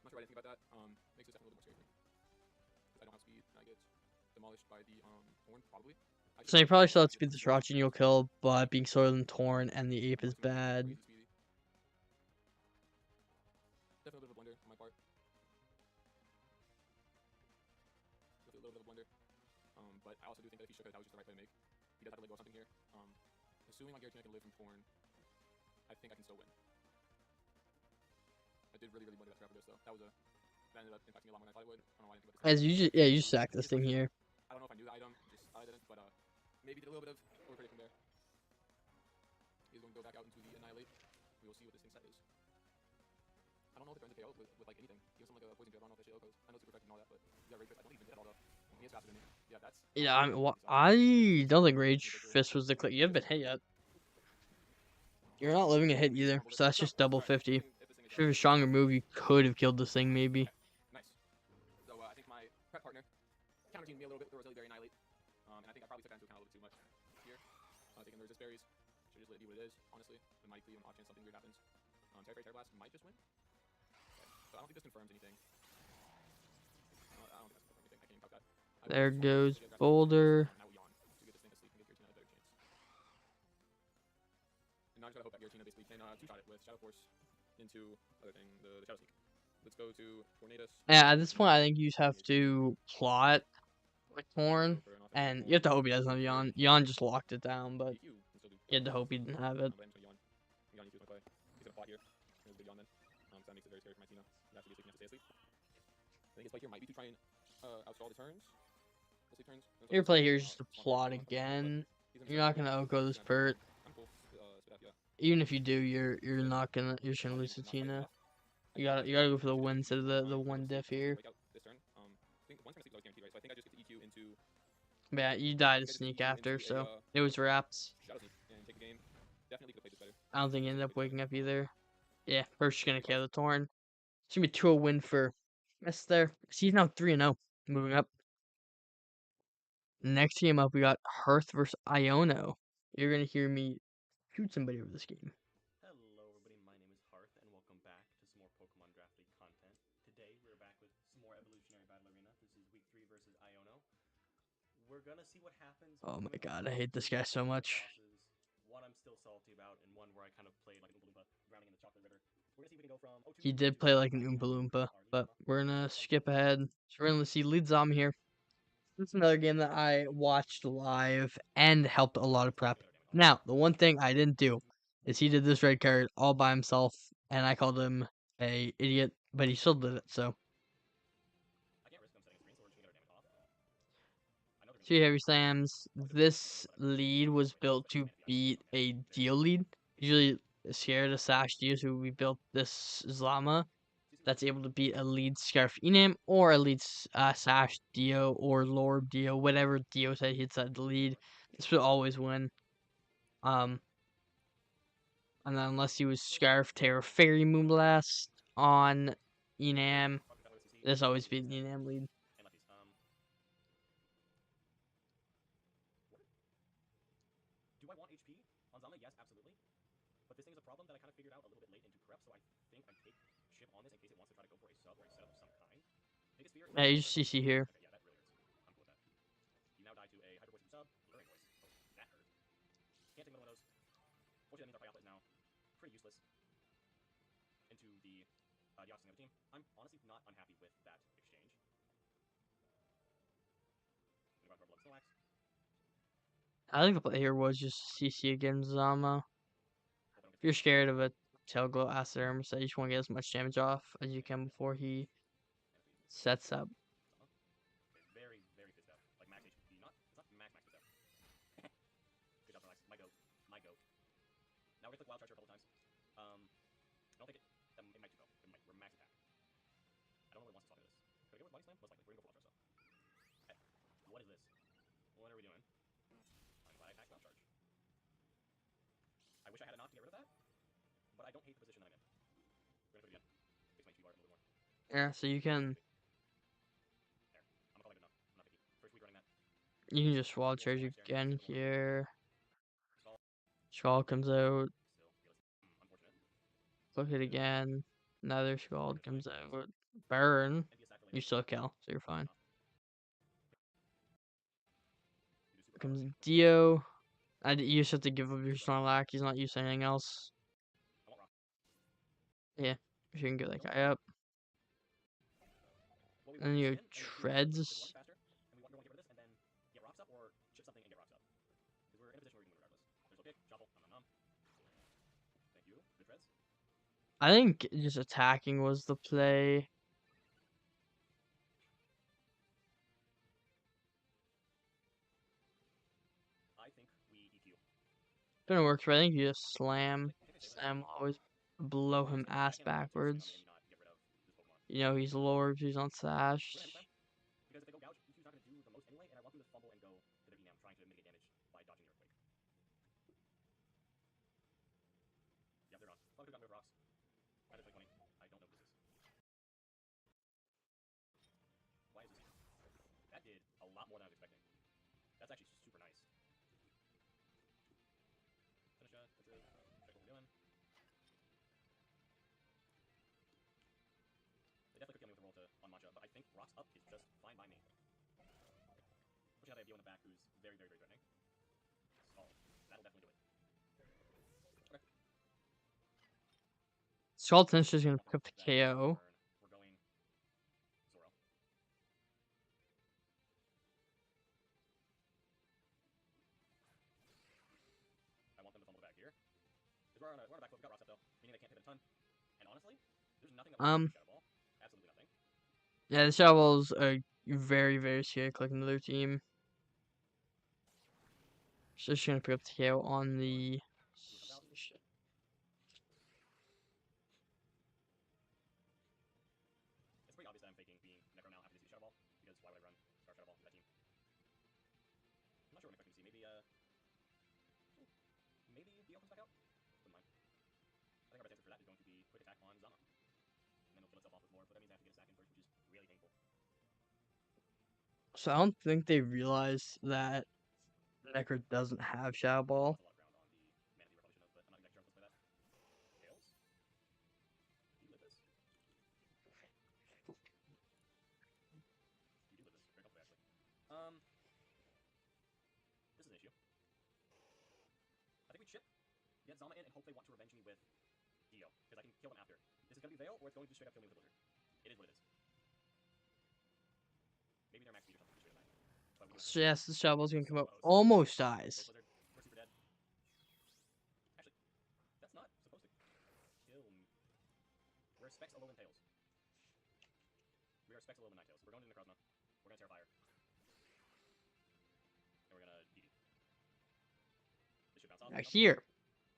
Speaker 3: not sure why I didn't think about that. Makes this a little bit more scary for me. Because I don't have speed, and I get demolished by the Torn, probably.
Speaker 1: So you probably still have to beat the Shirachi and you'll kill, but being slower than Torn and the Ape is bad.
Speaker 3: Definitely a little bit of a blunder on my part. Definitely a little bit of a blunder. But I also do think that if he shook it, that was just the right play to make. He does have to let go of something here. Assuming my Giratina can live from Torn, I think I can still win. I did really, really blunder that scrap of this though. That ended up impacting me a lot more than I thought it would. I don't know why I didn't think about this.
Speaker 1: You sack this thing here.
Speaker 3: I don't know if I knew the item, just I didn't, but maybe did a little bit of overprediction there. He's going to go back out into the Annihilate. We will see what this thing set is. I don't know if it threatens to KO with like anything. He has some like a poison jab. I don't know if that shit goes. I know it's super effective and all that, but yeah, Rage Fist. I don't even hit at all though. He is faster than me. Yeah, that's.
Speaker 1: Yeah, I don't think Rage Fist was the click. You haven't been hit yet. You're not living a hit either, so that's just double 50. If you have a stronger move, you could have killed this thing maybe.
Speaker 3: Nice. So I think my prep partner counter teamed me a little bit with the Rosalie Berry Annihilate. And I think I probably took that into account a little bit too much here. Taking the resist berries. Should just let it be what it is, honestly. It might be an off chance something weird happens. Terra Blast might just win. Okay. So I don't think this confirms anything. I don't think that's confirmed anything. I can't even calc that.
Speaker 1: There goes Boulder.
Speaker 3: Now we yawn to get this thing asleep and give Giratina a better chance. And now I just gotta hope that Giratina basically can two-shot it with Shadow Force into other thing, the Shadow Sneak. Let's go to Tornadus.
Speaker 1: Yeah, at this point, I think you just have to plot with Torn, and you have to hope he doesn't have Yawn. Yawn just locked it down, but you had to hope he didn't have it.
Speaker 3: He's gonna plot here. There's a big yawn then. So that makes it very scary for my Tina. You have to be asleep, you have to stay asleep. I think his play here might be to try and outstall the turns. Turns.
Speaker 1: Your play here is just to plot again. You're not gonna outgo this Pert. Even if you do, you're just gonna lose to Tina. You gotta go for the win instead of the one diff here. Yeah, you died to sneak after, so it was wraps. I don't think he ended up waking up either. Yeah, Pert's just gonna kill the Torn. It's gonna be 2-0 win for Miss there. He's now 3-0, moving up. Next game up, we got Hearth versus Iono. You're gonna hear me shoot somebody over this game.
Speaker 4: Hello everybody, my name is Hearth and welcome back to some more Pokemon Draft League content. Today we're back with some more Evolutionary Battle Arena. This is week 3 versus Iono. We're gonna see what happens.
Speaker 1: Oh my god, I hate this guy so much.
Speaker 4: One I'm still salty about, and one where I kind of played like a little bit drowning in the chocolate river. We're gonna see if we can go from 0-2
Speaker 1: He did play like an Oompa Loompa, but we're gonna skip ahead. So we're gonna see lead Zom here. This is another game that I watched live and helped a lot of prep. Now, the one thing I didn't do is he did this red card all by himself, and I called him a idiot, but he still did it. So,
Speaker 4: I can't risk them setting a screen, so we're just gonna get our damage off. I know they're gonna
Speaker 1: 3 heavy slams. This lead was built to beat a deal lead. Usually scared of Sash Dio, so we built this Zlama that's able to beat a lead Scarf Enam or a lead Sash Dio or Lord Dio, whatever Dio said he'd set the lead. This would always win. And then unless he was Scarf Terror Fairy Moonblast on Enam, this always beat the Enam lead.
Speaker 4: and lefties. Do I want HP on Zama? Yes, absolutely. But this thing is a problem that I kind of figured out a little bit late into prep, so I think I take Chip on this in case it wants to try to go for a sub or a setup of some kind. Biggest fear is
Speaker 1: Yeah, you CC here.
Speaker 4: Okay, yeah, that really hurts. I'm cool with that. You now die to a Hyper Voice sub, Luring Voice. Oh, that hurt. Can't take another one of those. Fortunately, that means our Fire Outlet is now pretty useless into the Deoxys of the team. I'm honestly not unhappy with that exchange. I'm gonna go for Blood Snorlax.
Speaker 1: I think the play here was just CC against Zama.
Speaker 4: Hope I don't
Speaker 1: If
Speaker 4: get
Speaker 1: you're scared of a Tail Glow Acid Armor set, you just want to get as much damage off as you can before he sets up.
Speaker 4: Okay, very, very fit stuff. Like max HP. It's not max fit stuff. Good job, Snorlax. My goat. My goat. Now we're gonna click Wild Charger a couple times. Don't take it. It might do go. It might. We're max attack. I don't really want to talk to this. Could I go with Body Slam? Most likely. We're gonna go for Wild Charge, so. Hey, what is this? What are we doing? I'm glad I attacked Wild Charge. I wish I had a knock to get rid of that, but I don't hate the position that I'm in. We're gonna put it again. Fix my HP bar a little bit more.
Speaker 1: Yeah, so you can
Speaker 4: There. I'm gonna call it good enough. I'm not picky. First week running that.
Speaker 1: just Wild Charge again here.
Speaker 4: Stall.
Speaker 1: Skull comes out.
Speaker 4: Still. Unfortunate.
Speaker 1: Click it again. Another Skull comes out. Burn.
Speaker 4: Envious that for
Speaker 1: You
Speaker 4: like
Speaker 1: still kill, so you're fine.
Speaker 4: you do super
Speaker 1: Comes
Speaker 4: power.
Speaker 1: Dio. You just have to give up your Snorlax. He's not used to anything else.
Speaker 4: I want rock.
Speaker 1: Yeah, you can get that guy up.
Speaker 4: What we
Speaker 1: And
Speaker 4: want
Speaker 1: you
Speaker 4: is spin, and then
Speaker 1: Treads.
Speaker 4: faster, and we want to get rid of this, and then get rocks up, or chip something and get rocks up. Because we're in a position where we can win regardless. There's no kick, shuffle, nom. Thank you. Good treads.
Speaker 1: I think just attacking was the play.
Speaker 4: I think we EQ.
Speaker 1: Gonna work, but I think you just slam. Slam will always blow him ass backwards.
Speaker 4: Not get rid of this Pokemon.
Speaker 1: You know, he's Lord, he's on Sash.
Speaker 4: We're gonna because if they go gouge, EQ's not gonna do the most anyway, and I want them to fumble and go to their Enam, trying to mitigate damage by dodging the earthquake. Yeah, they're on. Probably could've gotten rid of rocks. I had a 20. I don't know what this is. Why is this here? That did a lot more than I was expecting. That's actually super nice. Finish that. That's it. Check what we're doing. They definitely could kill me with a roll to on matcha, but I think rocks up is just fine by me. Wish I had a Dio in the back who's very, very, very threatening. Oh, that'll definitely do it. Okay.
Speaker 1: Skulton's just gonna pick up the KO.
Speaker 4: We're going Zoro. I want them to fumble the bag here. Because we're on a back foot. We got rocks up though, meaning they can't pivot a ton. And honestly, there's nothing that we can do Shadow Ball. Absolutely nothing.
Speaker 1: Yeah, the Shovels are very, very scary clicking to their team. So just gonna pick up the KO on the.
Speaker 4: It's pretty obvious that I'm faking being Necro now after they see the Shadow Ball, because why would I run Star Shadow Ball with that team? I'm not sure what I'm expecting to see. Maybe Dio comes back out? Wouldn't mind. I think our best answer for that is going to be quick attack on Zama. And then it'll kill itself off with more, but that means I have to get a sack in first, which is really painful.
Speaker 1: So I don't think they realize that Necker doesn't have Shadow Ball.
Speaker 4: Lost a lot of ground on the Mana Beaver, probably should have, but I'm not exactly sure how to play that. Tails? Do you live this? You do live this. Very comfortably, actually. This is an issue. I think we chip, get Zama in, and hope they want to revenge me with Dio, because I can kill them after. This is going to be Veil, or it's going to straight up kill me with a Blizzard. It is what it is. Maybe they're max speed or something. Straight up 9. But we do
Speaker 1: So yes, the shovel's gonna
Speaker 4: so
Speaker 1: come out.
Speaker 4: close.
Speaker 1: Almost
Speaker 4: Face
Speaker 1: dies.
Speaker 4: Blizzard. We're super dead. Actually, that's not supposed to kill me. We're specs 11 tails. We are specs 11 9 tails. We're going to Necrozma. We're going to Terrifier. And we're going to DD. This should bounce off.
Speaker 1: Now
Speaker 4: Nope.
Speaker 1: here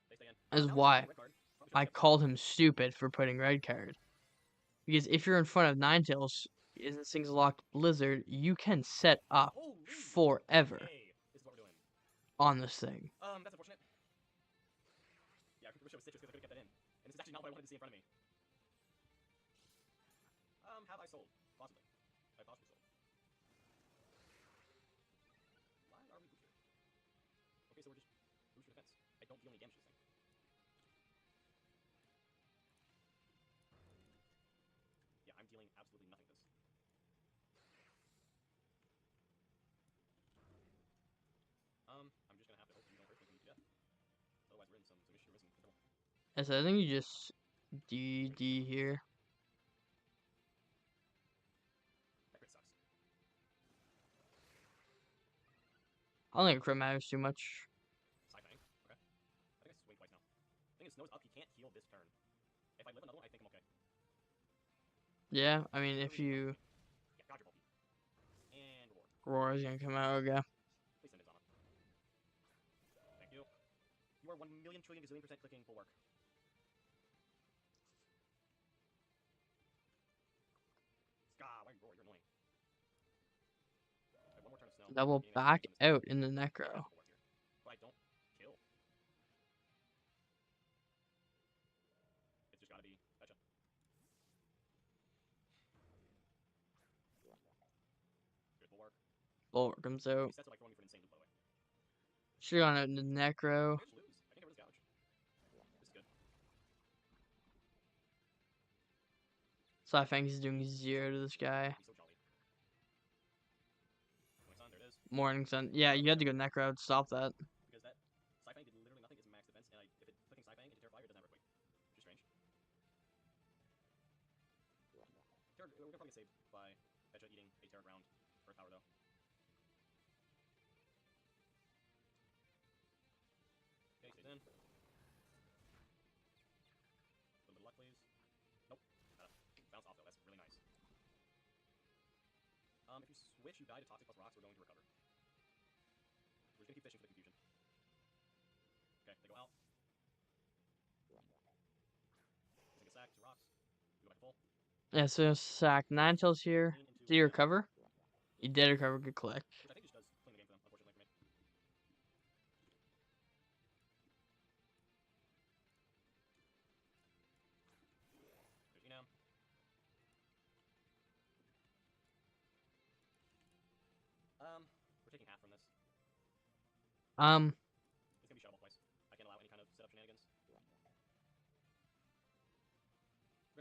Speaker 4: They stay in.
Speaker 1: is
Speaker 4: Now
Speaker 1: why
Speaker 4: red card. Probably should've
Speaker 1: I
Speaker 4: kept
Speaker 1: called him stupid for putting red card. Because if you're in front of Ninetales, and this thing's locked Blizzard, you can set up
Speaker 4: Holy
Speaker 1: forever
Speaker 4: okay. This is what we're doing.
Speaker 1: on this thing.
Speaker 4: That's unfortunate. Yeah, I wish it was Citrus because I could have kept that in. And this is actually not what I wanted to see in front of me. Have I sold? Possibly. I possibly sold. Why are we boosted? Okay, so we're just boost your defense. I don't deal any damage to this thing. Yeah, I'm dealing absolutely nothing to this. I'm just gonna have to hope you don't earthquake me to death. Otherwise, we're in some issue, we're in some trouble.
Speaker 1: Yes, I think you just DD here.
Speaker 4: That crit sucks.
Speaker 1: I don't think crit matters too much.
Speaker 4: Sci-Fang. Okay. I think I swing twice now. Thing is, Snow's up, he can't heal this turn. If I live another one, I think I'm okay.
Speaker 1: Yeah, I mean, if you
Speaker 4: Yeah, dodge your bulky. And reward.
Speaker 1: roar is gonna come out, okay.
Speaker 4: Please send in Zama. Thank you. You are 1,000,000 trillion gazillion % clicking full work. Ska, why roar? You're annoying. I have one more turn of snow.
Speaker 1: That will
Speaker 4: Meaning I
Speaker 1: back
Speaker 4: can win this
Speaker 1: out in the
Speaker 4: turn. I
Speaker 1: Necro.
Speaker 4: have full work here. But I don't kill. It's just gotta be Fetcha. Good full work.
Speaker 1: Bulwark comes out.
Speaker 4: These sets are like throwing me for an insane loop, by the way.
Speaker 1: Should have gone out in the Necro.
Speaker 4: I just lose. I think I lose gouge. This is good.
Speaker 1: Sci-Fang is doing 0 to this guy.
Speaker 4: He's so jolly. Morning sun, there it is.
Speaker 1: Morning Sun. Yeah, you had to go Necro to stop that.
Speaker 4: Because that Sci-Fang did literally nothing. It's max defense, and if it's clicking Sci-Fang into Terrifier, it doesn't have Earthquake. Which is strange. We're gonna probably get saved by Fetcha eating a Terra Ground Earth Power, though. Okay, stays in. A little bit of luck, please. Nope. Bounce off, though. That's really nice. If you switch, you die to Toxic plus Rocks, we're going to recover. We're just gonna keep fishing for the confusion. Okay, they go out. Take a sack to Rocks. We go back to full.
Speaker 1: Yeah, so sack Ninetales here.
Speaker 4: Clean into
Speaker 1: Did you
Speaker 4: Fetcha,
Speaker 1: recover? You did recover, good click.
Speaker 4: which I think just does clean the game for them, unfortunately for me. There's Enam. We're taking half from this. It's gonna be shuttle twice. I can't allow any kind of setup shenanigans. We're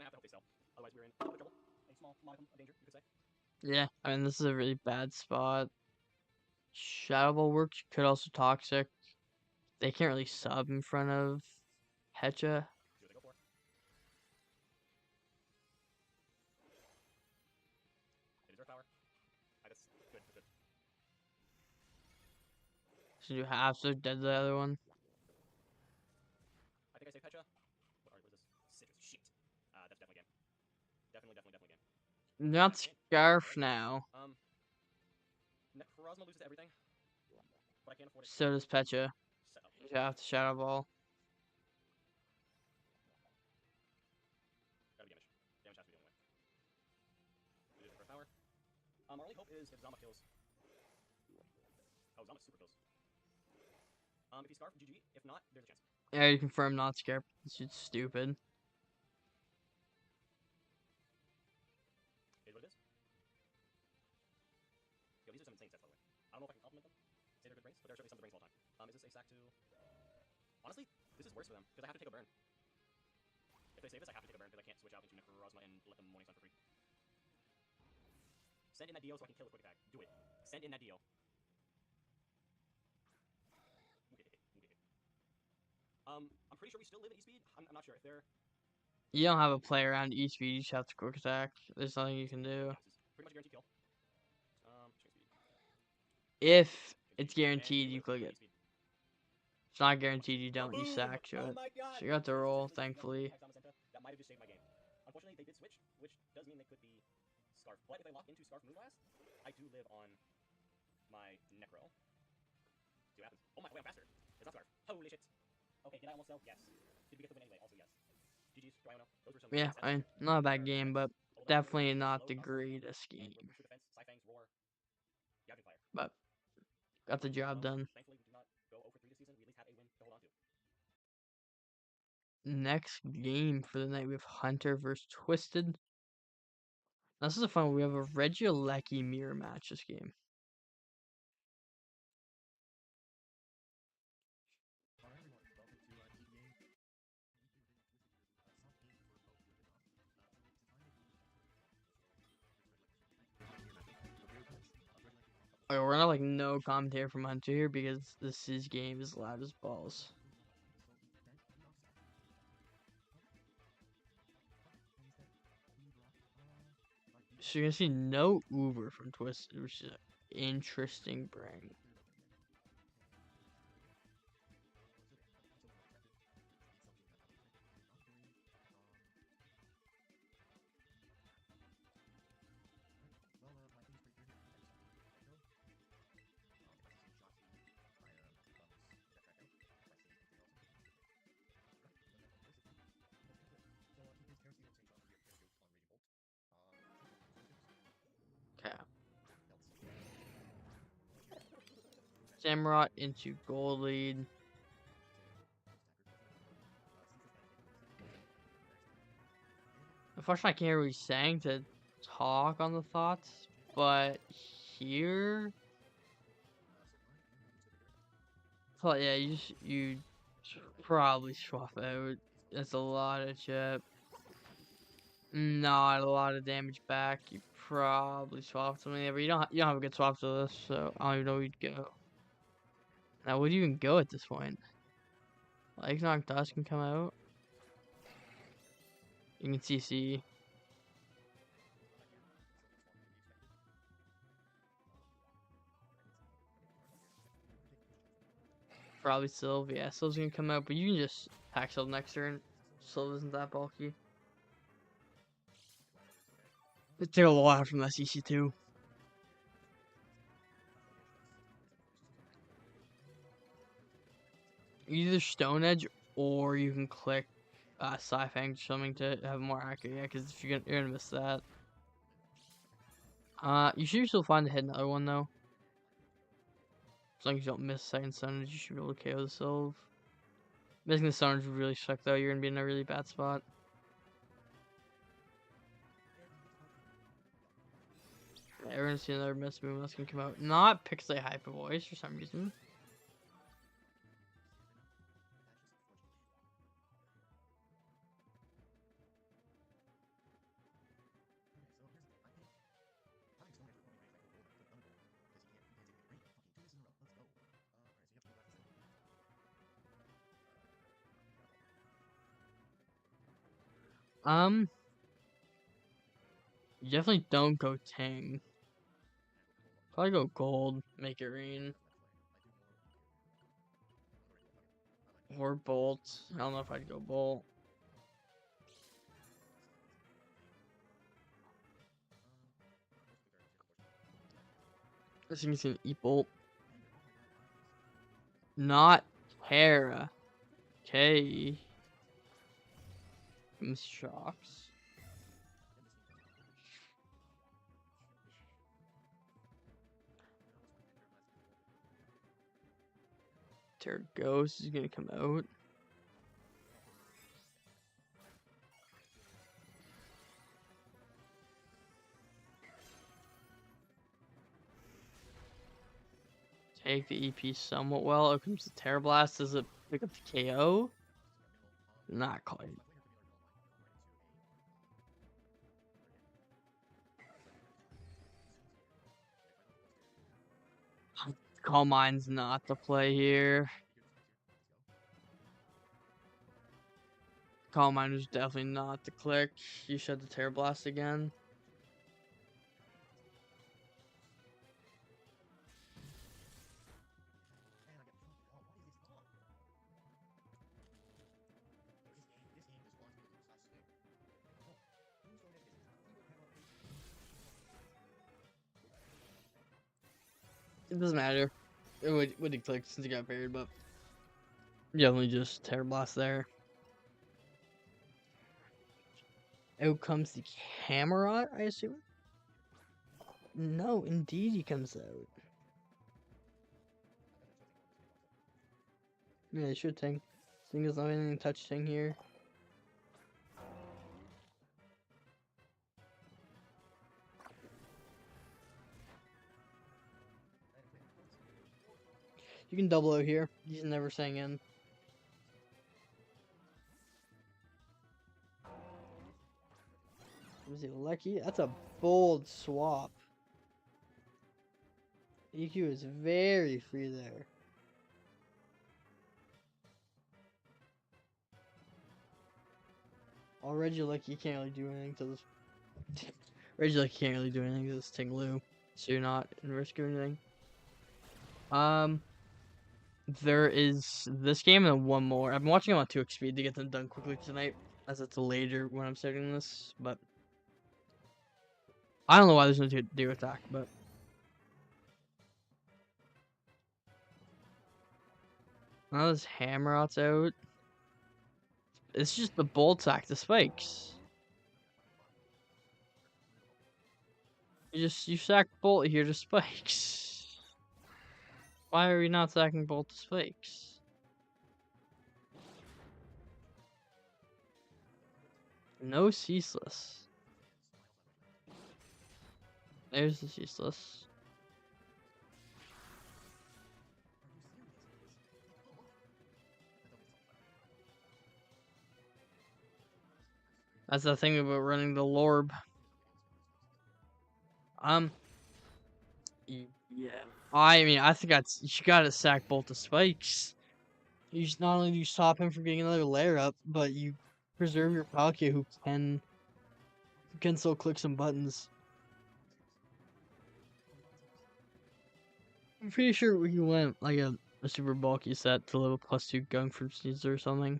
Speaker 4: gonna have to hope they sell. Otherwise, we're in a little bit of trouble. A small modicum of danger, you could say.
Speaker 1: Yeah, I mean, this is a really bad spot. Shadow Ball works, could also Toxic. They can't really sub in front of Hecha.
Speaker 4: See what they go for. It is Earth Power. That's good. That's good.
Speaker 1: So you have to dead the other one.
Speaker 4: I think I say Pecha. What is this? Citrus. Shit. That's definitely game. Definitely game.
Speaker 1: Not Scarf now.
Speaker 4: Necrozma loses everything. But I can't afford it.
Speaker 1: So does Pecha.
Speaker 4: Set up.
Speaker 1: You have to Shadow Ball.
Speaker 4: Gotta be damage. Damage has to be the only way. We did it for power. Our only hope is if Zama kills. Oh, Zama super kills. If you scarf, GG. If not, there's a chance.
Speaker 1: Yeah, you confirm not Scarf. This shit's stupid.
Speaker 4: Is what it is. Yo, these are some insane sets, by the way. I don't know if I can compliment them. Say they're good brains, but they're certainly some of the brains of all time. Is this a sack to... Honestly, this is worse for them, because I have to take a burn. If they save this, I have to take a burn, because I can't switch out into Necrozma and let them Morning Sun for free. Send in that Dio so I can kill the quick attack. Do it. Send in that Dio. I'm pretty sure we still live in E-Speed. I'm not sure if they're.
Speaker 1: You don't have a play around each speed. You just have to quick attack. There's nothing you can do.
Speaker 4: Yeah, this is pretty much a guaranteed kill. String speed.
Speaker 1: If it's
Speaker 4: Continue.
Speaker 1: guaranteed,
Speaker 4: And
Speaker 1: you
Speaker 4: we
Speaker 1: click
Speaker 4: live
Speaker 1: it.
Speaker 4: in E-Speed.
Speaker 1: It's not guaranteed, you don't. You
Speaker 4: Boom!
Speaker 1: sack to
Speaker 4: Oh
Speaker 1: it.
Speaker 4: my god!
Speaker 1: So you got to roll,
Speaker 4: That
Speaker 1: thankfully.
Speaker 4: might have just saved my game. Unfortunately, they did switch, which does mean they could be Scarf. But if I lock into Scarf Moonblast, I do live on my Necro. See what happens. Oh my, wait, I'm faster. It's not Scarf. Holy shit. Okay, did I almost sell? Yes. Did we get the win anyway? Also, yes. GG's, Triano. Those were some
Speaker 1: Yeah,
Speaker 4: intense
Speaker 1: not a bad game, but
Speaker 4: Although
Speaker 1: definitely not
Speaker 4: slow,
Speaker 1: the
Speaker 4: not slow.
Speaker 1: greatest
Speaker 4: And
Speaker 1: game.
Speaker 4: Root for defense, Sci-Fangs, Roar, Yavin Fire.
Speaker 1: But got the job done.
Speaker 4: Thankfully, we do not go 0 for 3 this season. We at least have a win to hold on to.
Speaker 1: Next game for the night, we have Hunter versus Twisted. Now, this is a fun one. We have a Regieleki mirror match this game. Okay, we're gonna like no commentary from Hunter here because his game is loud as balls. So you're gonna see no Uber from Twisted, which is an interesting bring. Okay. Samurott into gold lead. Unfortunately, I can't really saying to talk on the thoughts, but here, well, yeah, you probably swap out. That's a lot of chip. Not a lot of damage back. You probably swap something there, but you don't have a good swap to this, so I don't even know where you'd go. Now, would you even go at this point? Like Knock Dust can come out. You can CC. Probably Sylve. Yeah, Sylve's gonna come out, but you can just pack Sylve next turn. Sylve isn't that bulky. It took a lot from that CC2. Either Stone Edge or you can click Sci-Fang or something to have more accurate. Yeah, because if you're gonna miss that. You should still find to hit another one though. As long as you don't miss second Stone Edge, you should be able to KO the Sylve. Missing the Stone Edge would really suck though. You're gonna be in a really bad spot. Yeah, we're gonna see another miss move that's gonna come out. Not Pixelate Hyper Voice for some reason. You definitely don't go Ting. Probably go gold, make it rain. Or bolt. I don't know if I'd go bolt. I think he's gonna eat bolt. Not Terra. Okay. Miss shocks. Terra Ghost is gonna come out. Take the EP somewhat well. Out comes the Terra Blast. Does it pick up the KO? Not quite. Calm Mind's not the play here. Calm Mind was definitely not the click. You should the Terror Blast again. It doesn't matter. It would have clicked since he got buried, but definitely just Terror Blast there. Out comes the Camerot, I assume? No, indeed he comes out. Yeah, they should Ting. Ting doesn't have anything to touch Ting here. You can double out here. He's never saying in. Was he lucky? That's a bold swap. EQ is very free there. Oh, Regieleki, you can't really do anything to this. Regieleki can't really do anything to this Ting-Lu, so you're not in risk of anything. There is this game and then one more. I've been watching them on 2x speed to get them done quickly tonight, as it's later when I'm starting this, but I don't know why there's no do attack, but now this Hammerot's out. It's just the bolt attack, the spikes. You sack bolt here to spikes. Why are we not sacking bolt to spikes? No ceaseless. There's the ceaseless. That's the thing about running the Lorb. Yeah. I mean, I think you gotta sack bolt to spikes. You just not only do you stop him from getting another layer up, but you preserve your Palkia who can still click some buttons. I'm pretty sure we went like a super bulky set to level +2 gunk from Sneasler or something.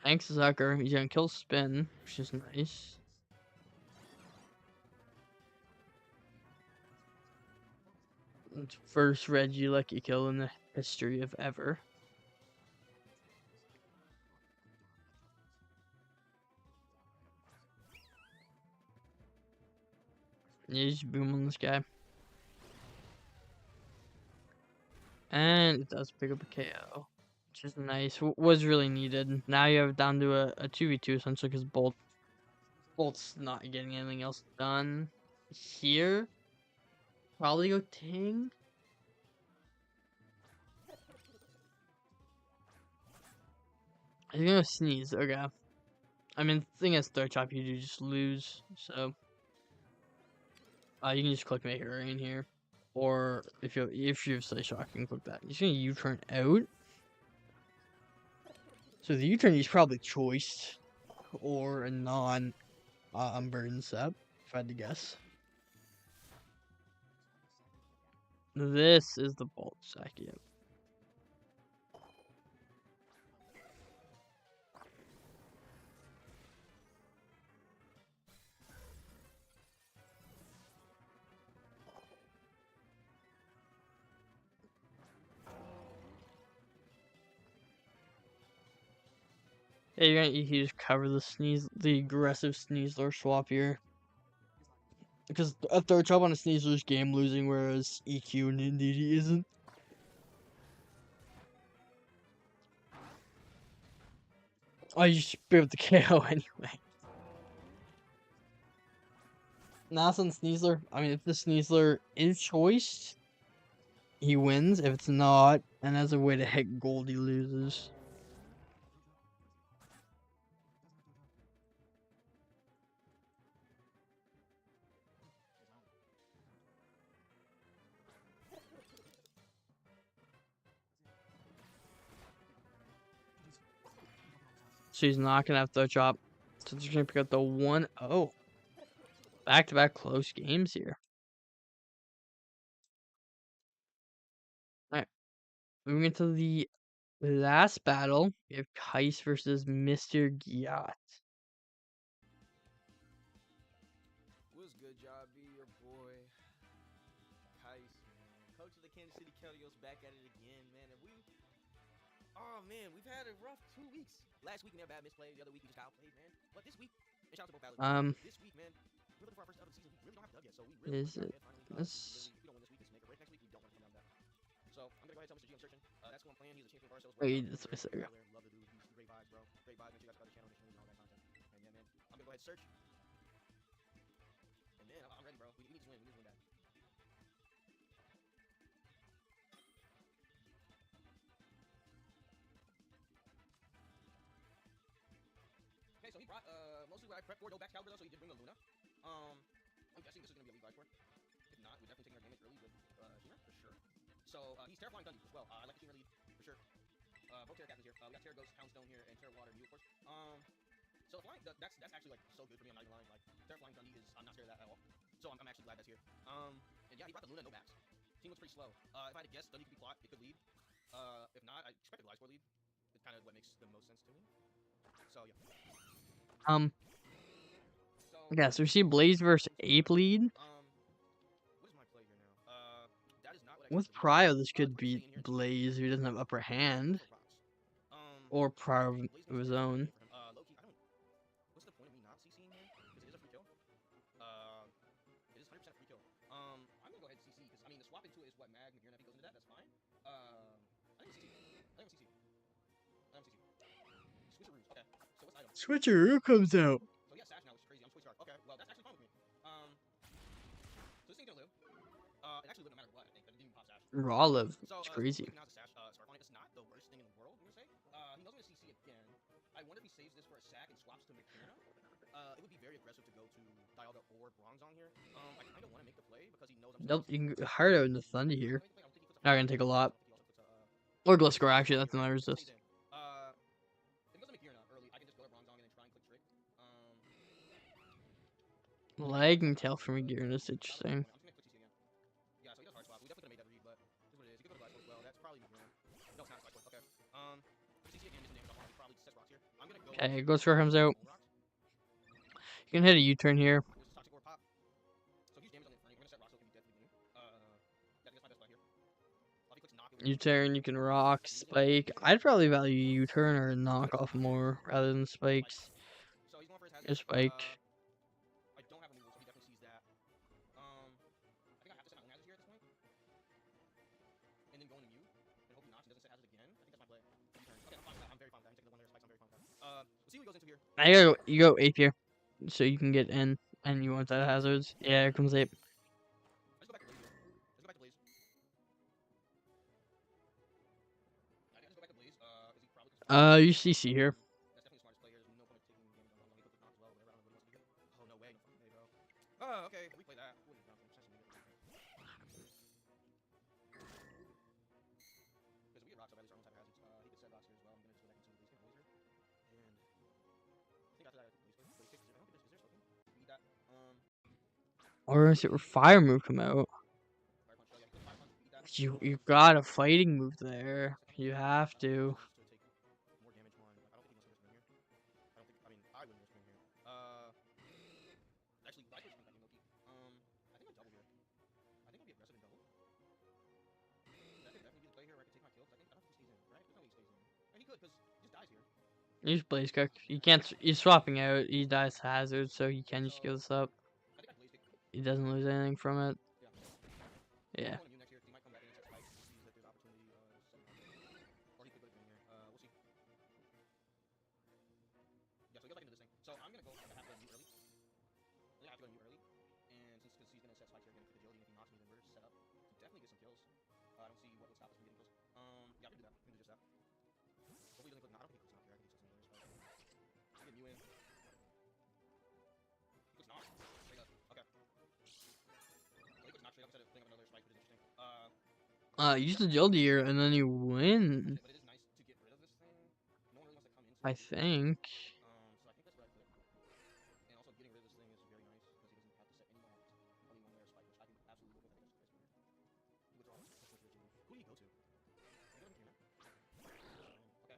Speaker 1: Thanks, Zucker. He's gonna kill Spin, which is nice. First Regieleki kill in the history of ever. Yeah, just boom on this guy. And it does pick up a KO, which is nice. Was really needed. Now you have it down to a 2v2 essentially because Bolt's not getting anything else done. Here, probably go Ting. He's gonna sneeze. Okay. I mean, the thing is, third chop, you do just lose. So, you can just click make it rain here, or if you have Slay Shock, you can click that. He's gonna U-turn out. So the U-turn he's probably choiced, or a unburden set, if I had to guess. This is the bolt sack, yep. Yeah, you just cover the aggressive Sneasler swap here. Because a third chop on a Sneasler's game losing, whereas EQ and Indeedee isn't. Oh, you should be able to KO anyway. Now it's on Sneasler. I mean, if the Sneasler is choiced, he wins. If it's not, and as a way to hit gold, he loses. so he's not gonna have to chop. So they're gonna pick up the 1-0. Back-to-back close games here. Alright. Moving into the last battle, we have Kais versus Mr. Giat.
Speaker 5: What's good, y'all? Be your boy, Kais, man. Coach of the Kansas City Cowboys back at it again, man. And we've had a rough 2 weeks. Last week we had bad misplay. The other week we just outplayed, man. But this week, and shout out to both battles. This week, man, we're looking for our first dub of the season. We really don't have a dub yet, so we really
Speaker 1: Is it
Speaker 5: finally.
Speaker 1: this?
Speaker 5: If we don't win this week, it's make or break. Next week we don't want to come down that. So I'm gonna go ahead and tell Mr. G I'm searching. That's who I'm playing. He's a champion for ourselves.
Speaker 1: Wait, that's what I said.
Speaker 5: Love the dude. He's great vibes, bro. Great vibes. Make sure you guys go to the channel, and all that content. And yeah, man, I'm gonna go ahead and search. And man, I'm ready, bro. We need to win. We need to win that. Okay, so he brought mostly what I prepped for, no back caliber though, so he did bring a Luna. I'm guessing this is gonna be a lead score. If not, we're definitely taking our damage early with Shima for sure. So he's Terraflying Dundee as well. I like the Shima lead for sure. Both Terra captains here. We got Terra Ghost, Houndstone here, and Terra Water and you of course. So flying, that's actually like so good for me. I'm not even lying. Like Terraflying Dundee is, I'm not scared of that at all. So I'm actually glad that's here. And yeah, he brought the Luna, no backs. Team looks pretty slow. If I had to guess, Dundee could be plot. It could lead. If not, I expected Live Score lead. It's kind of what makes the most sense to me. So yeah.
Speaker 1: Yeah, so we see Blaze versus Ape lead.
Speaker 5: What is my play here now? That is not what I
Speaker 1: With
Speaker 5: expected.
Speaker 1: Prio, this could beat Blaze, who doesn't have upper hand. Or Prio of his own.
Speaker 5: Low-key, what's the point of me not CCing here? Because it is a free kill. It is 100% free kill. I'm gonna go ahead and CC, because I mean the swap into it is what Mag, Magir, and if he goes into that, that's fine. I think CC. Switcheroos, okay. So what's item?
Speaker 1: Switcheroo comes out.
Speaker 5: So yeah, Sash now, which is crazy. I'm switch hard. Okay, well that's actually fine with me. So this thing's gonna live. It actually lived no matter what, I think, but it didn't even pop Sash.
Speaker 1: Raw live.
Speaker 5: So,
Speaker 1: It's crazy.
Speaker 5: now the Sash, Spark on it. It's not the worst thing in the world, I'm gonna say. He knows I'm gonna CC again. I wonder if he saves this for a sack and swaps to Makirna. It would be very aggressive to go to Dialga or Bronze on here. I kind of want to make the play because he knows I'm
Speaker 1: Nope, you can hard out in the Thunder here. Not gonna take a lot. Or Gliscor, actually, that's another resist.
Speaker 5: If he goes to Makirna early, I can just go to Bronze on and then try and click Trick.
Speaker 1: Lagging tail from Magir is interesting.
Speaker 5: I'm just gonna click CC again. Yeah, so he does hard swap. We definitely could have made that read, but this is what it is. He could go to Black as well. That's probably Makirna. No, it's not Black. Okay. CC again, misses damage off. He probably sets rocks here. I'm gonna go.
Speaker 1: Okay, Gliscor comes out. You can hit a U-turn here.
Speaker 5: Toxic or pop. So huge damage on the front. We're gonna set rocks, so it can be deadly game. Yeah, I think that's my best play here. I'll be clicking knock.
Speaker 1: U-turn, you can rock, spike. I'd probably value U-turn or knock off more rather than spikes.
Speaker 5: So he's going for his hazard.
Speaker 1: You're spiked.
Speaker 5: I don't have a move, so he definitely sees that. I think I have to set my own hazard here at this point. And then go into mute. And hope he knocks and doesn't set hazard again. I think that's my play. Okay, I'm fine with that. I'm very fine with that. I'm taking the one layer spikes. I'm very fine with that. We'll see what he goes into here.
Speaker 1: I gotta go, you go ape here. So you can get in and you want that hazards. Yeah, here comes ape.
Speaker 5: Let's go back to Blaze here. Let's go back to Blaze. I think let's go back to Blaze. Is he probably
Speaker 1: You CC here.
Speaker 5: That's definitely the smartest player. There's no point in taking damage on long. He clicked knock as well, whatever. I don't know what he wants to do. Oh, no way. No fucking way, bro. Oh, okay. Replay that. Wouldn't have done some sense to me. Because we get rocks up at least our own type of hazards. He could set rocks here as well. I'm going to just go back into the Blaze here. And I think after that, I think Blaze Kick. I don't think is there something? Need that.
Speaker 1: Or is it a fire move come out?
Speaker 5: Fire punch. Yeah, fire punch. Beat that.
Speaker 1: You got a fighting move there. You have to.
Speaker 5: More damage on. I don't think he wants to risk win here. I wouldn't risk win here. Actually, I could come back in low-key. I think I double here. I think I'll be aggressive and double. That could definitely be the play here where I could take my kills. I don't think he stays in, right? There's no way he stays in. And he could, because he just dies here.
Speaker 1: Use Blaze Cook. You can't. He's swapping out. He dies hazard, so he can just give this up.
Speaker 5: I think I Blaze Kick.
Speaker 1: He doesn't lose anything from it. Yeah.
Speaker 5: I'm going to next year. He might come back in and set spikes. He sees that there's opportunity. Or he could go to green here. We'll see. Yeah, so he goes back into this thing. So I'm going to go have to have to mute early. I have to go mute early. And since he's going to set spikes here again, agility, and if he knocks me, then we're set up to definitely get some kills. I don't see what would stop us from getting kills. Yeah, we can do that. We can do just that. Hopefully he doesn't click knock. I don't think he clicks knock here. I think he just sets some layer spike. I get you in. He clicks knock? Straight up. Okay. So he clicks knock straight up instead of putting up another spike, which is interesting.
Speaker 1: Use agility here, and then you win.
Speaker 5: But it is nice to get rid of this thing. No one really wants to come into
Speaker 1: I think.
Speaker 5: So I think that's what I put. And also getting rid of this thing is very nice because he doesn't have to set any more. Only one layer of spike, which I think absolutely worth. I think that's nice. He withdraws. Who do you go to? You go to him now? Okay.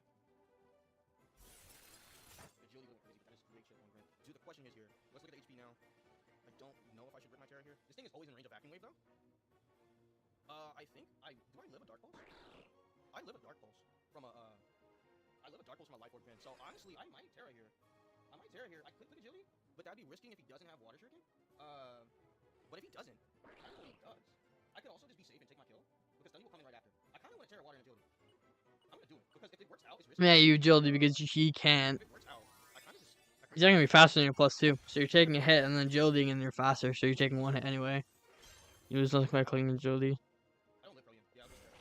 Speaker 5: Agility going crazy, but that is great shit on Grant. Dude, the question is here. Let's look at the HP now. I don't know if I should rip my Terra here. This thing is always in range of Vacuum Wave though. I think do I live a Dark Pulse? I live a Dark Pulse from a Life Orb Grin. So honestly, I might Terra here. I could click Agility, but that'd be risking if he doesn't have Water Shuriken. But if he doesn't, I don't know what he does. I could also just be safe and take my kill because Stun will come in right after. I kind of want to Terra Water and Agility. I'm gonna do it because if it works out, it's risky.
Speaker 1: Yeah, you agility because he can't.
Speaker 5: If it works out, I kind of just.
Speaker 1: He's not gonna be faster than your +2, so you're taking a hit and then agility and you're faster, so you're taking 1 hit anyway. You lose nothing by clicking agility.
Speaker 5: I don't live brilliant. Yeah, I was there.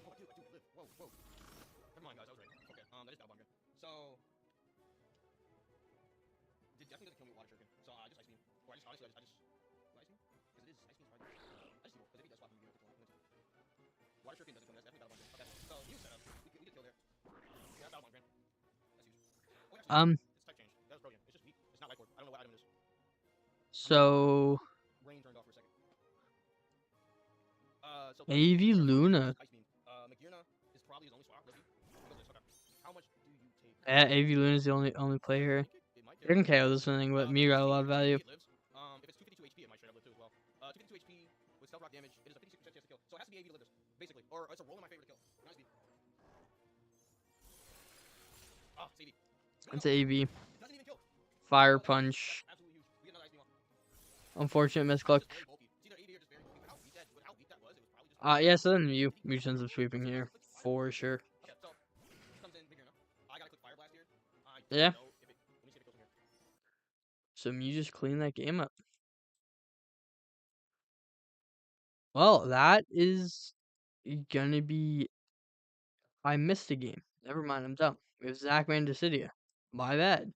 Speaker 5: Oh, I do live. Whoa. Never mind, guys. I was right. Okay. That is Balbon good. So. It definitely doesn't kill me with Water Shuriken. So I just Ice Beam. Or I just honestly, I just. Ice Beam? Because it is. Ice Beam is probably. I just do it. Because if he does swap him, Water Shuriken doesn't kill me. That's definitely Balbon good. Okay. So he was set up. We did kill there. Yeah, Balbon Grand. That's huge. Oh, actually, it's type change. That was brilliant. It's just weak. It's not Life Orb. I don't know what item it is.
Speaker 1: So
Speaker 5: Rain turned off for a second. So
Speaker 1: AV Luna.
Speaker 5: Ice Beam. Magirna is probably his only swap. Loki. Okay. How much do you take?
Speaker 1: Yeah, AV Luna is the only play here.
Speaker 5: It might
Speaker 1: You can KO this thing, but Mew got a lot of value.
Speaker 5: It lives. If it's 252 HP, it might straight up live too as well. 252 HP with stealth rock damage, it is a 56% chance to kill. So it has to be AV to live this, basically. Or it's a roll in my favor to kill. Nice beat. Ah, it's AV.
Speaker 1: It's AV.
Speaker 5: It doesn't even kill.
Speaker 1: Fire Punch.
Speaker 5: That's absolutely huge. We get another Ice Beam off.
Speaker 1: Unfortunate
Speaker 5: It's
Speaker 1: misclick.
Speaker 5: very bulky. It's either AV or just very bulky. But how weak that was, it was probably just.
Speaker 1: Yeah, so then Mew ends up sweeping here. For sure.
Speaker 5: Okay, so comes in Magirna. I gotta click Fire Blast here. I don't
Speaker 1: Yeah.
Speaker 5: know if it. Let me see if it kills him here.
Speaker 1: So Mew just cleaned that game up. Well, that is gonna be. I missed a game. Never mind, I'm dumb. We have Zachman Dissidia. My bad.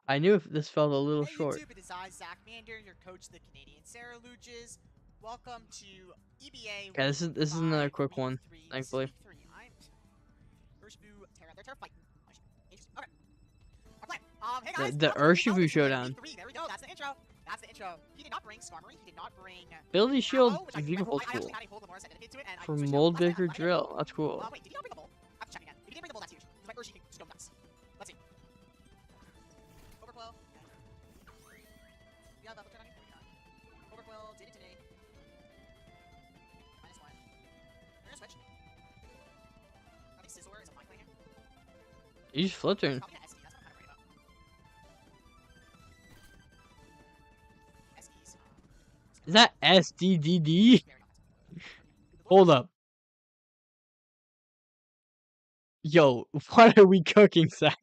Speaker 1: I knew if this felt a little
Speaker 6: Hey
Speaker 1: short.
Speaker 6: YouTube, it is I, Zach Mander, your coach of the Canadian Sarah Luges. Welcome to EBA.
Speaker 1: Okay, this is another quick one, thankfully.
Speaker 6: Urshifu, Terra, they're Terra fight. Interesting. Okay. Our plan. Hey guys.
Speaker 1: The Urshifu showdown.
Speaker 6: There we go. That's the intro. He did not bring Skarmory. He did not bring.
Speaker 1: Ability Shield
Speaker 6: Ammo, which I
Speaker 1: is beautiful.
Speaker 6: I
Speaker 1: Cool.
Speaker 6: actually had a Hold the Morris dedicated to it, and I
Speaker 1: For
Speaker 6: switched it.
Speaker 1: Mold
Speaker 6: Last
Speaker 1: Baker
Speaker 6: minute,
Speaker 1: Drill. That's cool.
Speaker 6: Wait, did he not bring a bowl? I have to check again. If he didn't bring the bowl, that's huge. Because my Urshifu just go nuts. Let's see. Overflow. You have a turn on you? Maybe not. Overflow did it today. -1. We're gonna switch. I think Scizor is a fine play here.
Speaker 1: You just flipped her.
Speaker 6: Probably an SD, that's what I'm kind of worried about. SDs,
Speaker 1: Is that SDDD?
Speaker 6: very offensive.
Speaker 1: Hold up. Yo, what are we cooking, Zach?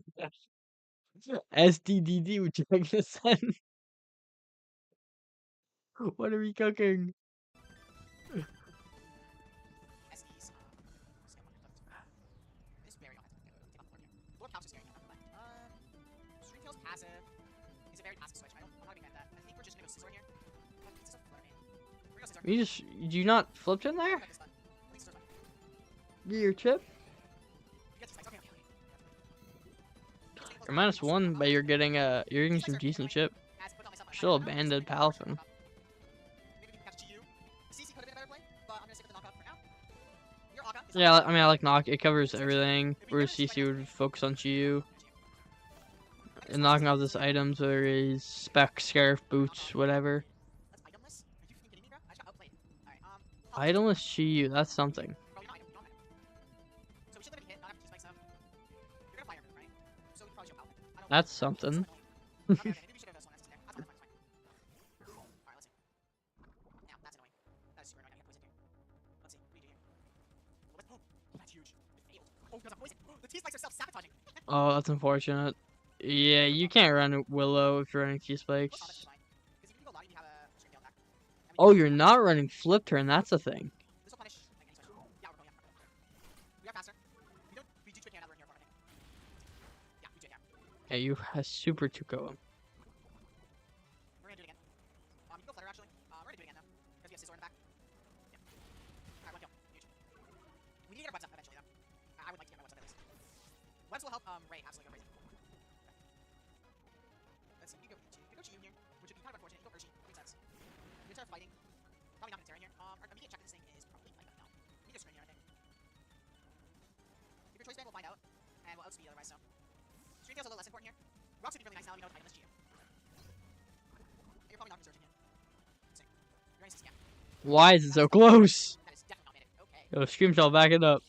Speaker 1: SDDD, would you like to send? What are we cooking?
Speaker 6: SDs, it's very offensive. Take off the board here. Lord Couch is scary enough, but, Street Tail's passive. It's a very passive switch. I'm not a big fan of that. I think we're just gonna go Scizor here. It's just a flutter, man. We're gonna go Scizor.
Speaker 1: Do you not flipped in there?
Speaker 6: Got this done. I think Scizor's fine.
Speaker 1: Get your chip?
Speaker 6: You get these spikes. Okay.
Speaker 1: You're -1, but you're getting some decent chip. Still a banded Palafin.
Speaker 6: Maybe we can catch GU. CC could have been a better play, but I'm gonna stick with the knockout for now. Your Aga is
Speaker 1: Yeah,
Speaker 6: not-
Speaker 1: I mean, I like knock. It covers everything. Whereas CC would focus on Chiyu. And knocking off this items, whether it's spec, scarf, boots, whatever.
Speaker 6: That's itemless? Are you freaking kidding me, bro? I just got outplayed. Alright,
Speaker 1: Itemless Chiyu, that's something.
Speaker 6: Bro, you're not item. You're not item. So we should let him hit, not have to spikes up. You're gonna fire him, right? So we probably should outplay. I don't
Speaker 1: That's
Speaker 6: know.
Speaker 1: something.
Speaker 6: Okay, maybe we should have this one. That's there. That's fine. Alright, let's see. Now, that's annoying. That is super annoying. I got poisoned here. Let's see. What do you do here? Oh, that's huge. It failed. Oh, because I'm poisoned. The T-spikes are self-sabotaging.
Speaker 1: Oh, that's unfortunate. Yeah, you can't run Willow if you're running T-Spikes.
Speaker 6: Because if you can go light, you have a Street Tail attack. And we
Speaker 1: Oh,
Speaker 6: can-
Speaker 1: you're not running Flip Turn, that's a thing.
Speaker 6: This will punish like any switch. Yeah, we're going. We are faster. We do Twitch another in here for I think. Yeah, we did. Yeah.
Speaker 1: Yeah, you have Super Tuko.
Speaker 6: We're gonna do it again. You can go Flutter actually. We're gonna do it again though, because we have Scizor in the back. Yeah. Alright, 1 kill. Huge. We need to get our butts up eventually though. I would like to get my butts up at least. Weapons will help Ray absolutely go crazy. Let's see, you go Chi. You go Chi here, which would be kind of unfortunate. You go Urshi, makes sense. Your Terra fighting. Probably not gonna Terra here. Our immediate check of this thing is probably like no. Immediate screen here, I think. If your choice band, we'll find out. And we'll outspeed otherwise, so. Screen feels a little less important here. Rocks would be really nice now, we know the item is Chi. And you're probably not researching it. Let's see. You're going to scam.
Speaker 1: Why is it so close?
Speaker 6: That is definitely not made it. Okay.
Speaker 1: Yo, Scream Shell, back it up.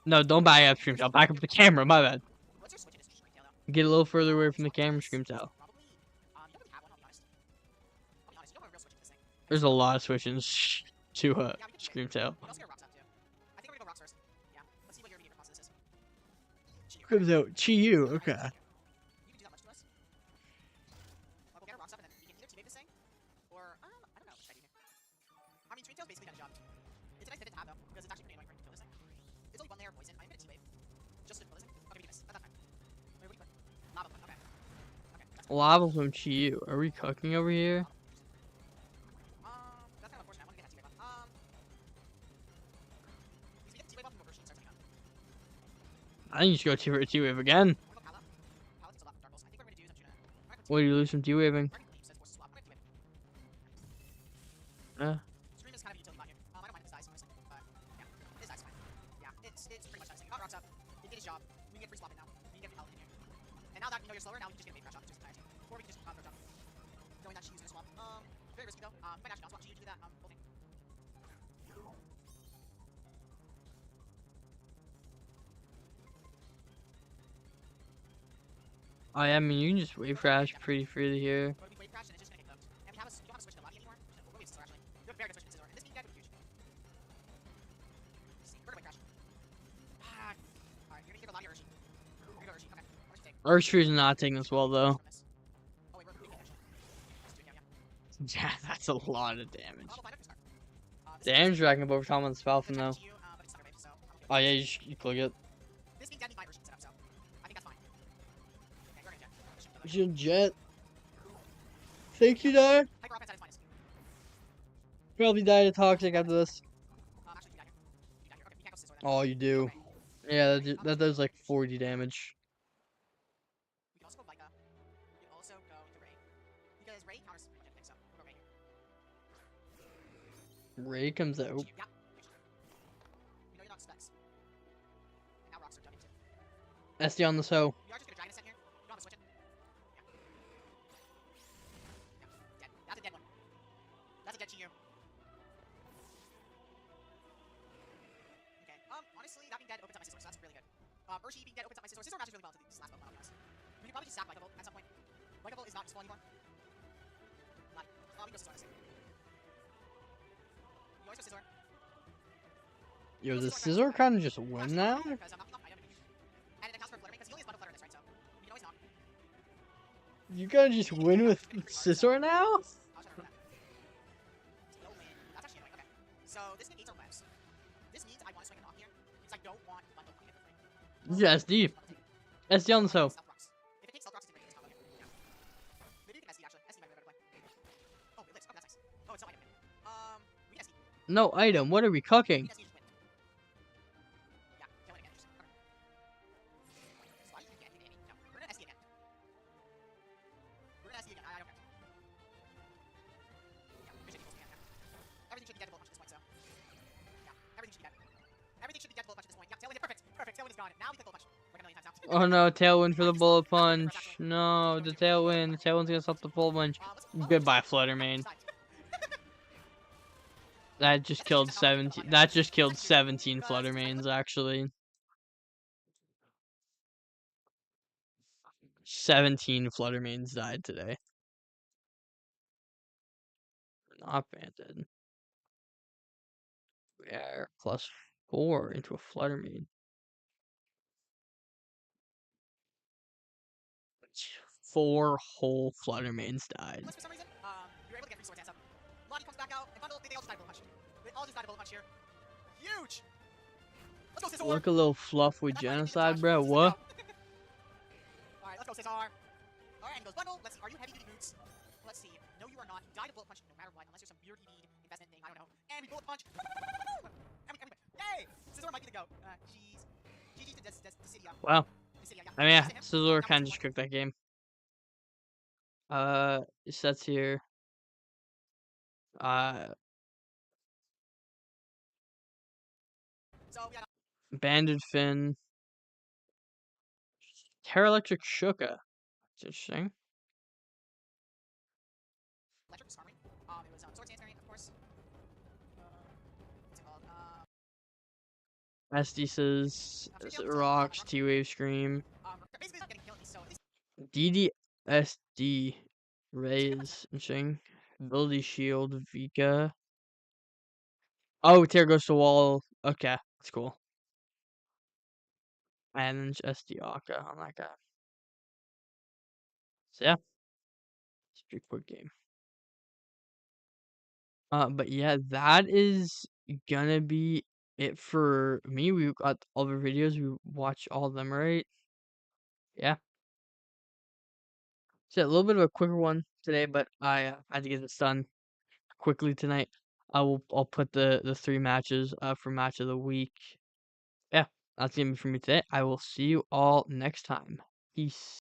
Speaker 1: No, don't back up, Scream Shell. Back up the camera, my bad.
Speaker 6: What's your switch in this screen tail though?
Speaker 1: Get a little further away from the camera, Scream Shell.
Speaker 6: Probably. You don't really have one, I'll be honest. I'll be honest, you don't have a real switch in this thing.
Speaker 1: There's a lot of switches to
Speaker 6: Yeah, we can do
Speaker 1: Scream
Speaker 6: it.
Speaker 1: Tail.
Speaker 6: We can also get rocks out too. I think we're gonna go rocks first. Yeah. Let's see what your immediate response to this is.
Speaker 1: Scream Tail, Chi-Yu, okay.
Speaker 6: You can do that much to us. Like, we'll get our rocks up and then we can either teammate this thing, or I don't know what should I do here. I mean, Screen Tail's basically done a job. It's a nice pivot to have though, because it's actually pretty annoying for him to kill this thing. It's only one layer of poison. I'm gonna teammate. Just to kill this thing. Okay, we missed. That's fine. Wait, what do you put? Lava put. Okay. Okay. That's fine.
Speaker 1: Lava from Chi-Yu. Are we cooking over here?
Speaker 6: That's kind of unfortunate. I want to get that T-Wave buff. If we get the T-Wave buff, then we'll Urshi and start something up.
Speaker 1: I think you should go T-Wave again.
Speaker 6: Wanna go Pala? Pala's still up for Dark Pulse. I think what we're gonna do is I'm just gonna.
Speaker 1: What do you lose from T-Waving?
Speaker 6: Target Leaf says forces swap. I'm gonna T-Wave. Scream is kind of a utility bot here. I don't mind if this dies, honestly. But, yeah. This dies fine. Yeah, it's pretty much devastating. Got rocks up. It did his job. We can get free swap it now. We can get free health in here. And now that we know you're slower, now we can just get a bait crash off, which is nice. Or we can just throw jump. Knowing that she's gonna swap. Very risky though. You might actually not swap. She to do that. Holding.
Speaker 1: Oh, yeah, I mean, you can just wave crash pretty freely here.
Speaker 6: Go to wave crash and it's just gonna get cooked. And we have you don't have a switch to Lagi anymore. We'll wave Scissor actually. You have a very good switch to Scissor. And this being dead would be huge. Let's see. We're gonna wave crash. Alright, you're gonna go Lagi or Urshi. You're gonna go Urshi. Okay. How much you take?
Speaker 1: Urshi's not taking this well, though.
Speaker 6: Oh wait, we're moving actually. Let's do it, yeah.
Speaker 1: Yeah, that's a lot of damage.
Speaker 6: We'll find out who's start.
Speaker 1: Damage dragon over time on the spell from though.
Speaker 6: But it's Thunder Wave, so I'm okay with
Speaker 1: Oh, yeah, you click it.
Speaker 6: this being dead, we might Urshi set up, so I think that's fine. Okay, we're gonna jet. Urshi, Urshi.
Speaker 1: Should jet. Think you die?
Speaker 6: Hyper offense at its finest.
Speaker 1: Probably die to toxic after this.
Speaker 6: Actually, you die here. You die here. Okay, we can't go Scissor then.
Speaker 1: Oh, you do.
Speaker 6: Okay.
Speaker 1: Yeah, that does like 40 damage.
Speaker 6: We can also go Vika. We can also go to Ray. Because Ray counters pretty much everything, so we'll go Ray here.
Speaker 1: Ray comes out.
Speaker 6: Yeah, Urshi. We know you're not specs. And now rocks are jumping too.
Speaker 1: SD on the so.
Speaker 6: We are just gonna Dragon Ascent here. You don't have to switch it. Yeah. Yeah, dead. That's a dead one. That's a dead Chi-Yu. Okay, honestly, that being dead opens up my Scissor, so that's really good. Urshi being dead opens up my Scissor. Scissor matches really well to this last Pokemon, I'll be honest. We can probably just sack Lycable at some point. Lycable is not useful anymore. Not. We go Scissor, honestly. You always go Scissor.
Speaker 1: Yo, does Scissor kind of just win now?
Speaker 6: Because I'm knocking off item. And it accounts for Flutter because he only has Bundle Flutter in this, right? So we can always knock.
Speaker 1: You gotta just win with Scissor now?
Speaker 6: I'll shut up for that. Still win. That's actually annoying. Okay. So this negates our webs. This means I want to swing a knock here because I don't want bundle coming in for free.
Speaker 1: Yeah, SD. SD on the so.
Speaker 6: Stealth rocks. If it takes stealth rocks, it's a really good combo here. Yeah. Maybe we can SD actually. SD might be a better play. Oh, it lives. Okay, that's nice. Oh, it's no item here. We can SD.
Speaker 1: No item. What are we cooking?
Speaker 6: We can SD just win. Yeah, kill it again. Interesting. Okay. Slide again. No, we're gonna SD again. We're gonna SD again. I don't care. Yeah, we should be again. Yeah. Everything should be dead to bullet punch at this point, so. Yeah, everything should be dead. Everything should be dead to bullet punch at this point. Yeah, Tailwind hit. Perfect. Perfect. Tailwind is gone. Now we click bullet punch. Like a million times now.
Speaker 1: Oh no, tailwind for the bullet punch. No, the tailwind. The tailwind's gonna stop the bullet punch. Goodbye, Flutter Mane. That just killed 17. That just killed 17 Flutter Manes, actually. 17 Flutter Manes died today. Not granted. We are +4 into a Flutter Mane. 4 whole Flutter Manes died.
Speaker 6: For some reason, we were able to get free sword dance up. Lottie comes back out, and Bundle, they all just died bullet punch. They all just died bullet punch here. Huge! Let's go, Scissor!
Speaker 1: Look a little fluff with genocide, bro. What?
Speaker 6: Alright, let's go, Scissor! Alright, and he goes Bundle. Let's see, are you heavy duty boots? Let's see. No, you are not. You die to bullet punch no matter what, unless there's some weird EV investment thing, I don't know. And we bullet punch! And we yay! Scissor might be the go. GG's. GG's to Dissidia.
Speaker 1: Wow. I mean, yeah, Scizor kind of just cooked that game. Sets here.
Speaker 6: So yeah,
Speaker 1: Banded Fin. Terra Electric Shuka. It's interesting.
Speaker 6: electric was Skarmory. It was Sword Dance variant, of course. What's it called?
Speaker 1: Estes, Rocks, T-Wave Scream.
Speaker 6: Basically not getting killed. So at least
Speaker 1: DDSD. Raise. Interesting. Ability Shield. Vika. Oh, Terra goes to wall. Okay, that's cool. And SD Aka on that guy. So yeah, it's a pretty quick game. But yeah, that is gonna be it for me. We got all the videos. We watched all of them, right? Yeah. So yeah, a little bit of a quicker one today, but I had to get this done quickly tonight. I'll put the 3 matches for match of the week. Yeah, that's gonna be for me today. I will see you all next time. Peace.